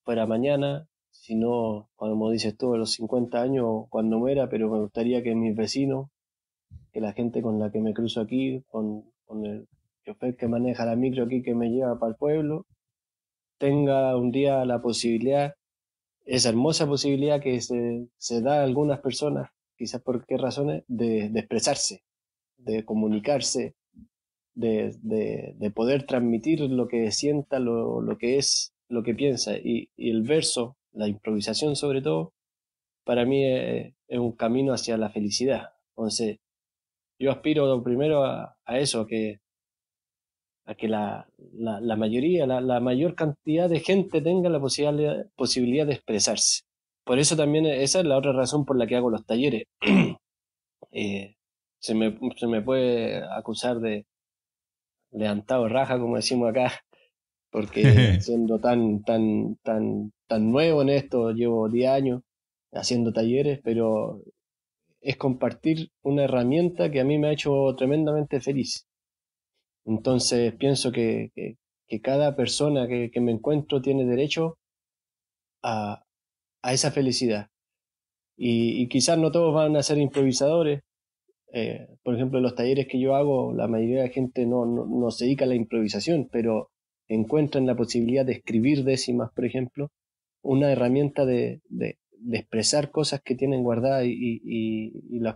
fuera mañana, si no, como dices tú, a los 50 años, cuando muera, pero me gustaría que mis vecinos, que la gente con la que me cruzo aquí, con el chofer que maneja la micro aquí que me lleva para el pueblo, tenga un día la posibilidad, esa hermosa posibilidad que se da a algunas personas, quizás por qué razones, de expresarse, de comunicarse, de poder transmitir lo que sienta, lo que es, lo que piensa. Y el verso, la improvisación sobre todo, para mí es un camino hacia la felicidad. Entonces, yo aspiro primero a eso, a que la mayoría, la mayor cantidad de gente tenga la posibilidad de expresarse. Por eso también esa es la otra razón por la que hago los talleres. Eh, se me puede acusar de levantado raja, como decimos acá, porque siendo tan nuevo en esto, llevo 10 años haciendo talleres, pero es compartir una herramienta que a mí me ha hecho tremendamente feliz. Entonces pienso que cada persona que me encuentro tiene derecho a, a esa felicidad. Y quizás no todos van a ser improvisadores. Por ejemplo, en los talleres que yo hago, la mayoría de la gente no se dedica a la improvisación, pero encuentran la posibilidad de escribir décimas, por ejemplo, una herramienta de expresar cosas que tienen guardadas.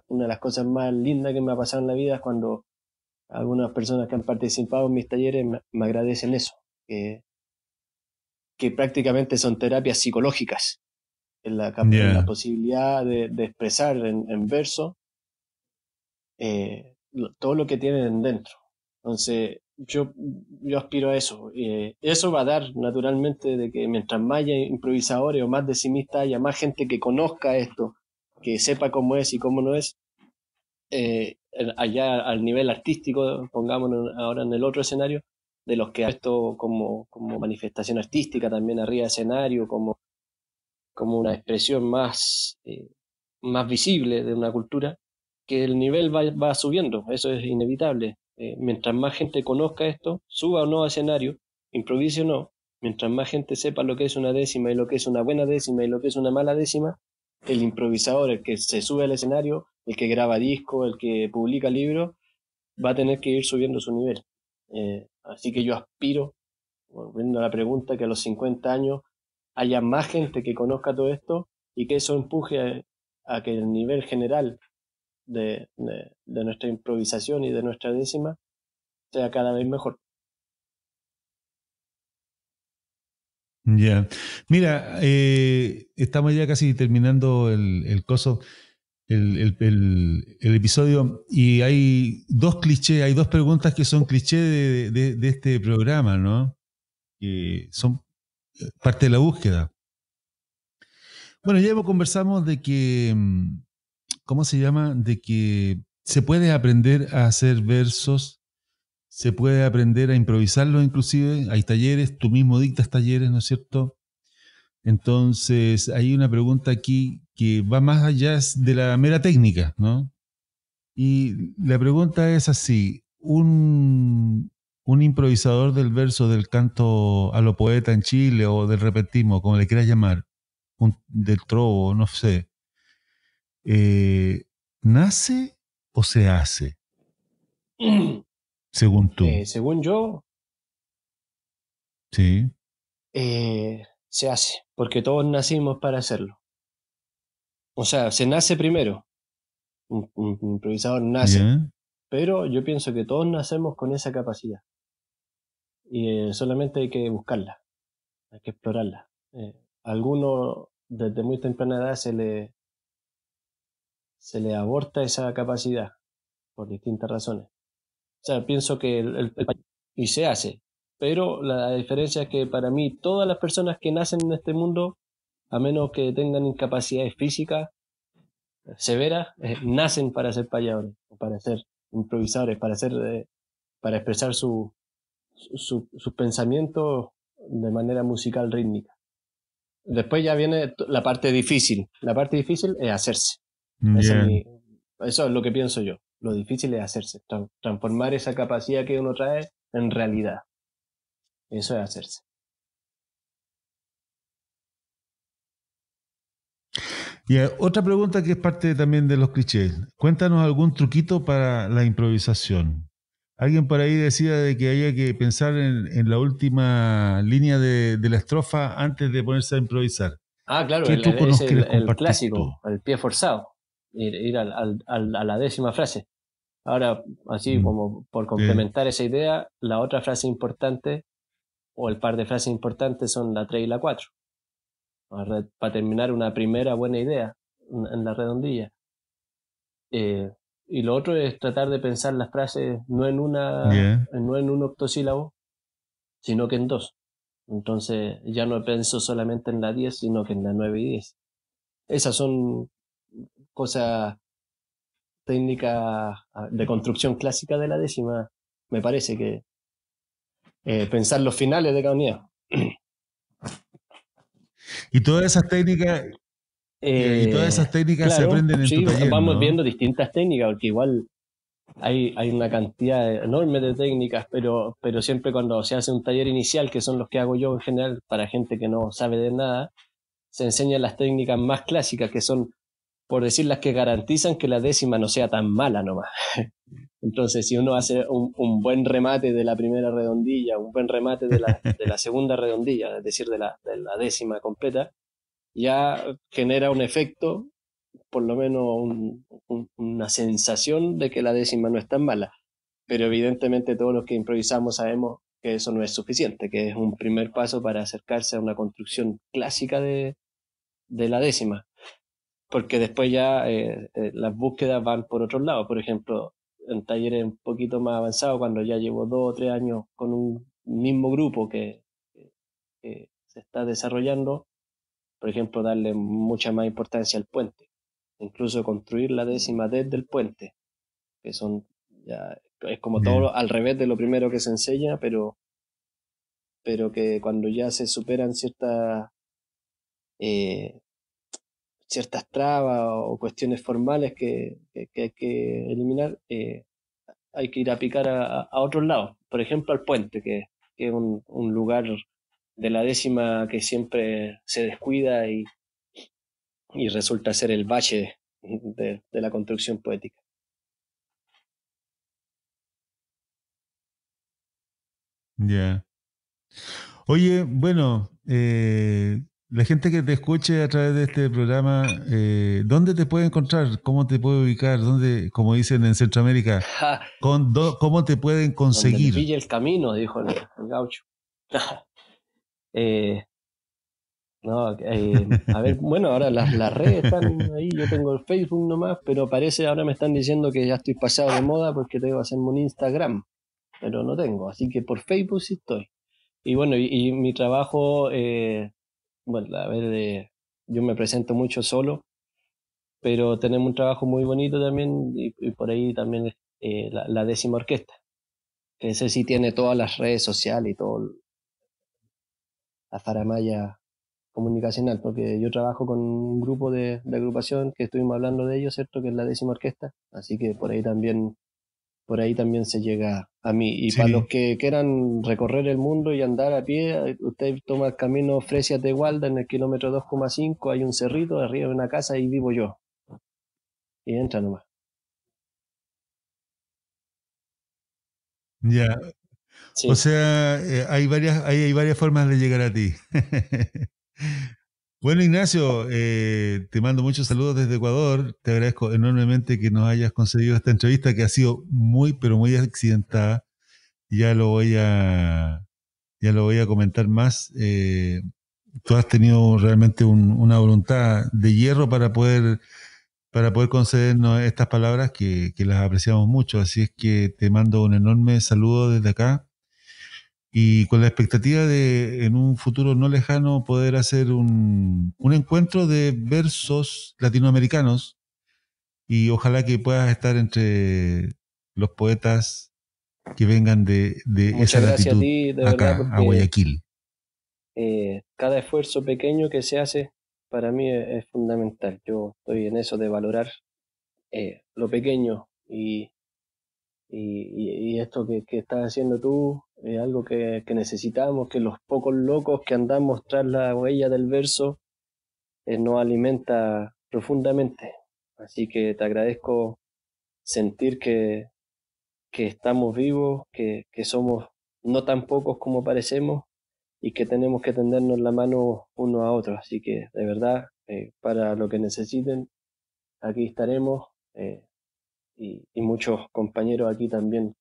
Una de las cosas más lindas que me ha pasado en la vida es cuando algunas personas que han participado en mis talleres me agradecen eso, que prácticamente son terapias psicológicas, en la Ya. posibilidad de expresar en verso todo lo que tienen dentro. Entonces, yo aspiro a eso. Eso va a dar, naturalmente, de que mientras más haya improvisadores o más decimistas haya, más gente que conozca esto, que sepa cómo es y cómo no es, allá al nivel artístico, pongámonos ahora en el otro escenario, de los que ha esto como manifestación artística también arriba de escenario, como una expresión más visible de una cultura, que el nivel va subiendo, eso es inevitable. Mientras más gente conozca esto, suba o no a escenario, improvise o no, mientras más gente sepa lo que es una décima y lo que es una buena décima y lo que es una mala décima, el improvisador, el que se sube al escenario, el que graba disco, el que publica libros, va a tener que ir subiendo su nivel. Así que yo aspiro, volviendo a la pregunta, que a los 50 años haya más gente que conozca todo esto y que eso empuje a que el nivel general de nuestra improvisación y de nuestra décima sea cada vez mejor. Ya. Mira, estamos ya casi terminando el coso, el episodio, y hay dos clichés, hay dos preguntas que son clichés de este programa, ¿no? Que son parte de la búsqueda. Bueno, ya conversamos de que, ¿cómo se llama? De que se puede aprender a hacer versos, se puede aprender a improvisarlos inclusive, hay talleres, tú mismo dictas talleres, ¿no es cierto? Entonces, hay una pregunta aquí que va más allá de la mera técnica, ¿no? Y la pregunta es así, un improvisador del verso, del canto a lo poeta en Chile o del repentismo, como le quieras llamar, del trovo, no sé, ¿nace o se hace, según tú? Según yo, Sí, se hace, porque todos nacimos para hacerlo. O sea, se nace primero, un improvisador nace, ¿ya? pero yo pienso que todos nacemos con esa capacidad y solamente hay que buscarla, hay que explorarla. Algunos desde muy temprana edad se le aborta esa capacidad por distintas razones. O sea, pienso que y se hace, pero la diferencia es que para mí todas las personas que nacen en este mundo, a menos que tengan incapacidades físicas severas, nacen para ser payadores, o para ser improvisadores, para expresar sus pensamientos de manera musical rítmica. Después ya viene la parte difícil. La parte difícil es hacerse. Esa es Ya. eso es lo que pienso yo. Lo difícil es hacerse, transformar esa capacidad que uno trae en realidad. Eso es hacerse. Y otra pregunta que es parte también de los clichés. Cuéntanos algún truquito para la improvisación. Alguien por ahí decía de que había que pensar en la última línea de la estrofa antes de ponerse a improvisar. Ah, claro, ¿Qué truco es nos quieres el compartir tú? clásico, el pie forzado, ir a la décima frase. Ahora, así Mm, como por sí, complementar esa idea, la otra frase importante o el par de frases importantes son la 3 y la 4, para terminar una primera buena idea en la redondilla. Eh, y lo otro es tratar de pensar las frases ya. no en un octosílabo, sino que en dos. Entonces ya no pienso solamente en la 10, sino que en la 9 y 10. Esas son cosas técnicas de construcción clásica de la décima. Me parece que pensar los finales de cada unidad. Y todas esas técnicas, y todas esas técnicas se Claro, aprenden en tu sí, taller, vamos ¿no? viendo distintas técnicas, porque igual hay una cantidad enorme de técnicas, pero siempre cuando se hace un taller inicial, que son los que hago yo en general, para gente que no sabe de nada, se enseñan las técnicas más clásicas, que son, por decir, las que garantizan que la décima no sea tan mala nomás. Entonces, si uno hace un buen remate de la primera redondilla, un buen remate de la segunda redondilla, es decir, de la décima completa, ya genera un efecto, por lo menos una sensación de que la décima no es tan mala. Pero evidentemente todos los que improvisamos sabemos que eso no es suficiente, que es un primer paso para acercarse a una construcción clásica de la décima, porque después ya las búsquedas van por otros lados. Por ejemplo, en talleres un poquito más avanzados, cuando ya llevo 2 o 3 años con un mismo grupo que se está desarrollando, por ejemplo, darle mucha más importancia al puente, incluso construir la décima desde el puente, que son ya, es como Ya. todo al revés de lo primero que se enseña, pero que cuando ya se superan eh, ciertas trabas o cuestiones formales que hay que eliminar, hay que ir a picar a otros lados, por ejemplo al puente, que es un lugar de la décima que siempre se descuida y resulta ser el bache de la construcción poética. Ya. Oye, bueno, la gente que te escuche a través de este programa, ¿dónde te puede encontrar? ¿Cómo te puede ubicar? ¿Dónde, como dicen en Centroamérica, cómo te pueden Donde me conseguir? pille el camino, dijo el gaucho. No, a ver, bueno, ahora las redes están ahí, yo tengo el Facebook nomás, pero parece ahora me están diciendo que ya estoy pasado de moda porque tengo que hacerme un Instagram, pero no tengo, así que por Facebook sí estoy. Y bueno, y mi trabajo, bueno, a ver, yo me presento mucho solo, pero tenemos un trabajo muy bonito también y por ahí también la décima orquesta, que ese sí tiene todas las redes sociales y todo la faramalla comunicacional, porque yo trabajo con un grupo de agrupación que estuvimos hablando de ellos, ¿cierto? Que es la décima orquesta, así que por ahí también se llega a mí. Y para los que quieran recorrer el mundo y andar a pie, usted toma el camino Fresia-Tegualda en el kilómetro 2,5, hay un cerrito arriba de una casa y vivo yo. Y entra nomás. Ya, Sí. o sea, hay varias formas de llegar a ti. Bueno, Ignacio, te mando muchos saludos desde Ecuador. Te agradezco enormemente que nos hayas concedido esta entrevista que ha sido muy, pero muy accidentada. Ya lo voy a, ya lo voy a comentar más. Tú has tenido realmente una voluntad de hierro para poder concedernos estas palabras que las apreciamos mucho. Así es que te mando un enorme saludo desde acá y con la expectativa de en un futuro no lejano poder hacer un encuentro de versos latinoamericanos y ojalá que puedas estar entre los poetas que vengan de esa Muchas gracias a latitud ti, de verdad, acá, a porque Guayaquil. cada esfuerzo pequeño que se hace para mí es fundamental. Yo estoy en eso de valorar lo pequeño y esto que estás haciendo tú es algo que necesitamos, que los pocos locos que andamos tras la huella del verso nos alimenta profundamente. Así que te agradezco sentir que estamos vivos, que somos no tan pocos como parecemos y que tenemos que tendernos la mano uno a otro. Así que de verdad, para lo que necesiten, aquí estaremos. Y muchos compañeros aquí también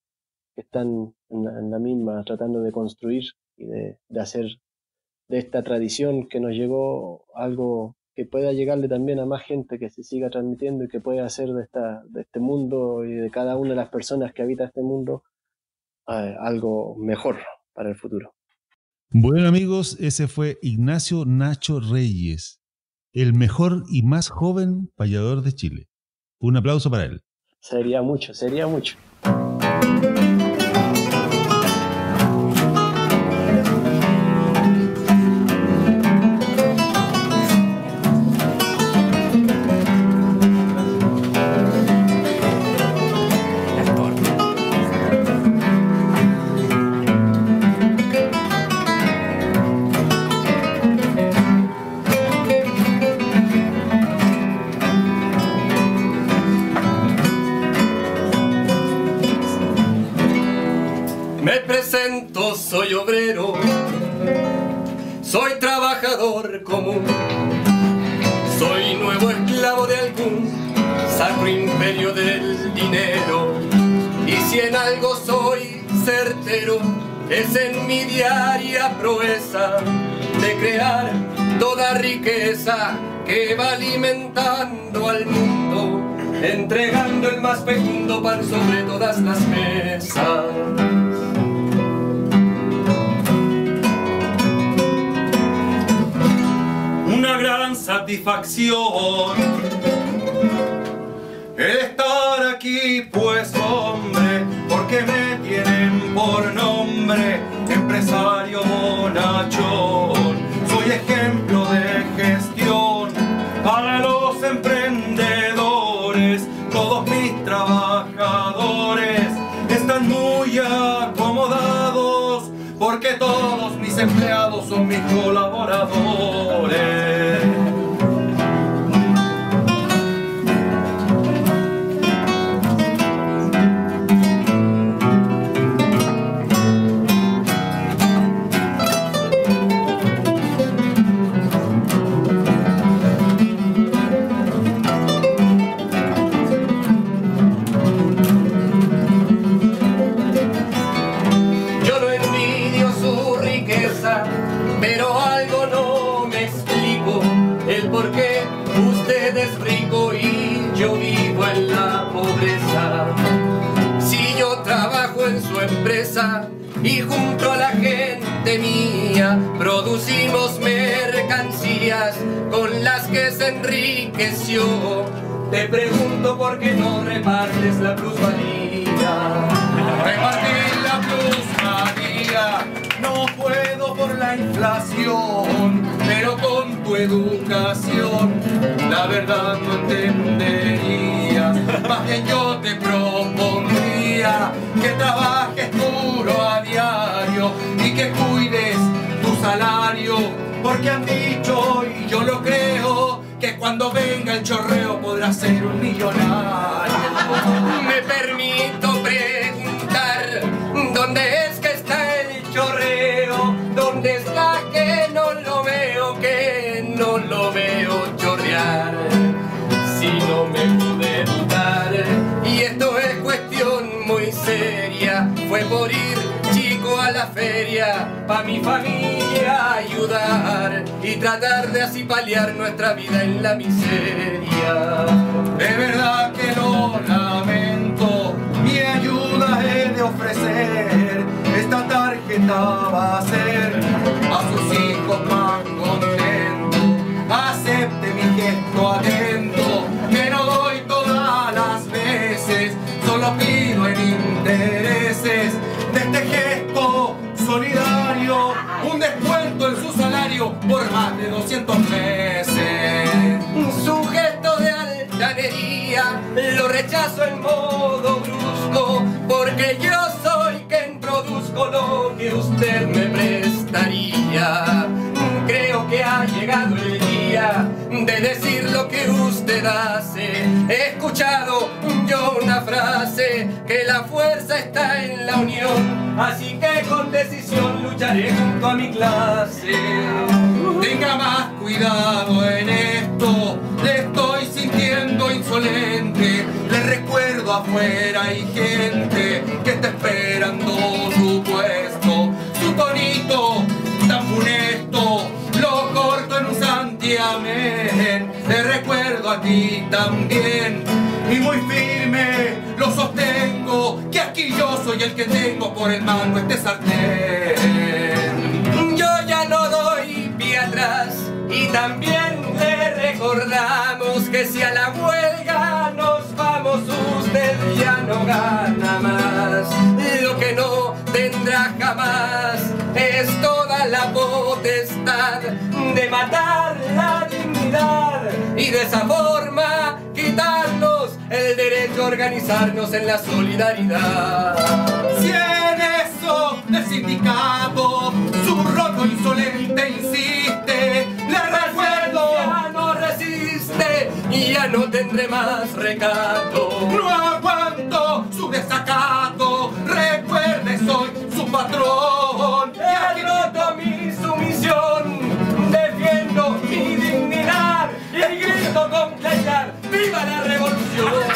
que están en la misma tratando de construir y de hacer de esta tradición que nos llegó algo que pueda llegarle también a más gente, que se siga transmitiendo y que pueda hacer de este mundo y de cada una de las personas que habita este mundo algo mejor para el futuro. Bueno amigos, ese fue Ignacio Nacho Reyes, el mejor y más joven payador de Chile. Un aplauso para él. Sería mucho, sería mucho. Soy obrero, soy trabajador común, soy nuevo esclavo de algún sacro imperio del dinero. Y si en algo soy certero, es en mi diaria proeza de crear toda riqueza que va alimentando al mundo, entregando el más fecundo pan sobre todas las mesas. Una gran satisfacción el estar aquí, pues hombre, porque me tienen por nombre empresario bonachón. Soy ejemplo de gestión para los emprendedores. Todos mis trabajadores están muy acomodados porque todos mis empleados son mis colaboradores. empresa. Si yo trabajo en su empresa y junto a la gente mía producimos mercancías con las que se enriqueció, te pregunto por qué no repartes la plusvalía. Repartir la plusvalía no puedo por la inflación, pero con tu educación la verdad no entenderías. Más bien yo te propondría que trabajes duro a diario y que cuides tu salario, porque han dicho, y yo lo creo, que cuando venga el chorreo podrás ser un millonario. Me permito preguntar, ¿dónde es que está el chorreo? ¿Dónde está que no lo veo chorrear? Si no me pude dudar, y esto es cuestión muy seria, fue por ir chico a la feria, pa' mi familia ayudar y tratar de así paliar nuestra vida en la miseria. De verdad que lo lamento, mi ayuda he de ofrecer. Esta tarjeta va a ser a sus hijos más contentos. Acepte mi gesto atento, que no doy todas las veces, solo pido en intereses de este gesto solidario un descuento en su salario por más de 200 meses. Su gesto de altanería lo rechazo en modo brusco, porque yo soy quien produzco lo que usted me prestaría. Creo que ha llegado el día de decir lo que usted hace. He escuchado yo una frase, que la fuerza está en la unión, así que con decisión lucharé junto a mi clase. Tenga más cuidado en esto, le estoy sintiendo insolente. Le recuerdo, afuera hay gente que está esperando su puesto. Su tonito tan funesto lo corto en un santiamén. Te recuerdo a ti también, y muy firme lo sostengo, que aquí yo soy el que tengo por el mano este sartén. Yo ya no doy pie atrás, y también le recordamos que si a la huelga nos vamos, usted ya no gana más. Lo que no tendrá jamás es toda la potestad de matar la dignidad y de esa forma quitarnos el derecho a organizarnos en la solidaridad. Si en eso del sindicato su roto insolente insiste, le recuerdo, ya no resiste y ya no tendré más recato. no aguanto su desacato. Recuerde, soy su patrón. He roto mi sumisión, defiendo mi dignidad y grito con claridad: ¡viva la revolución!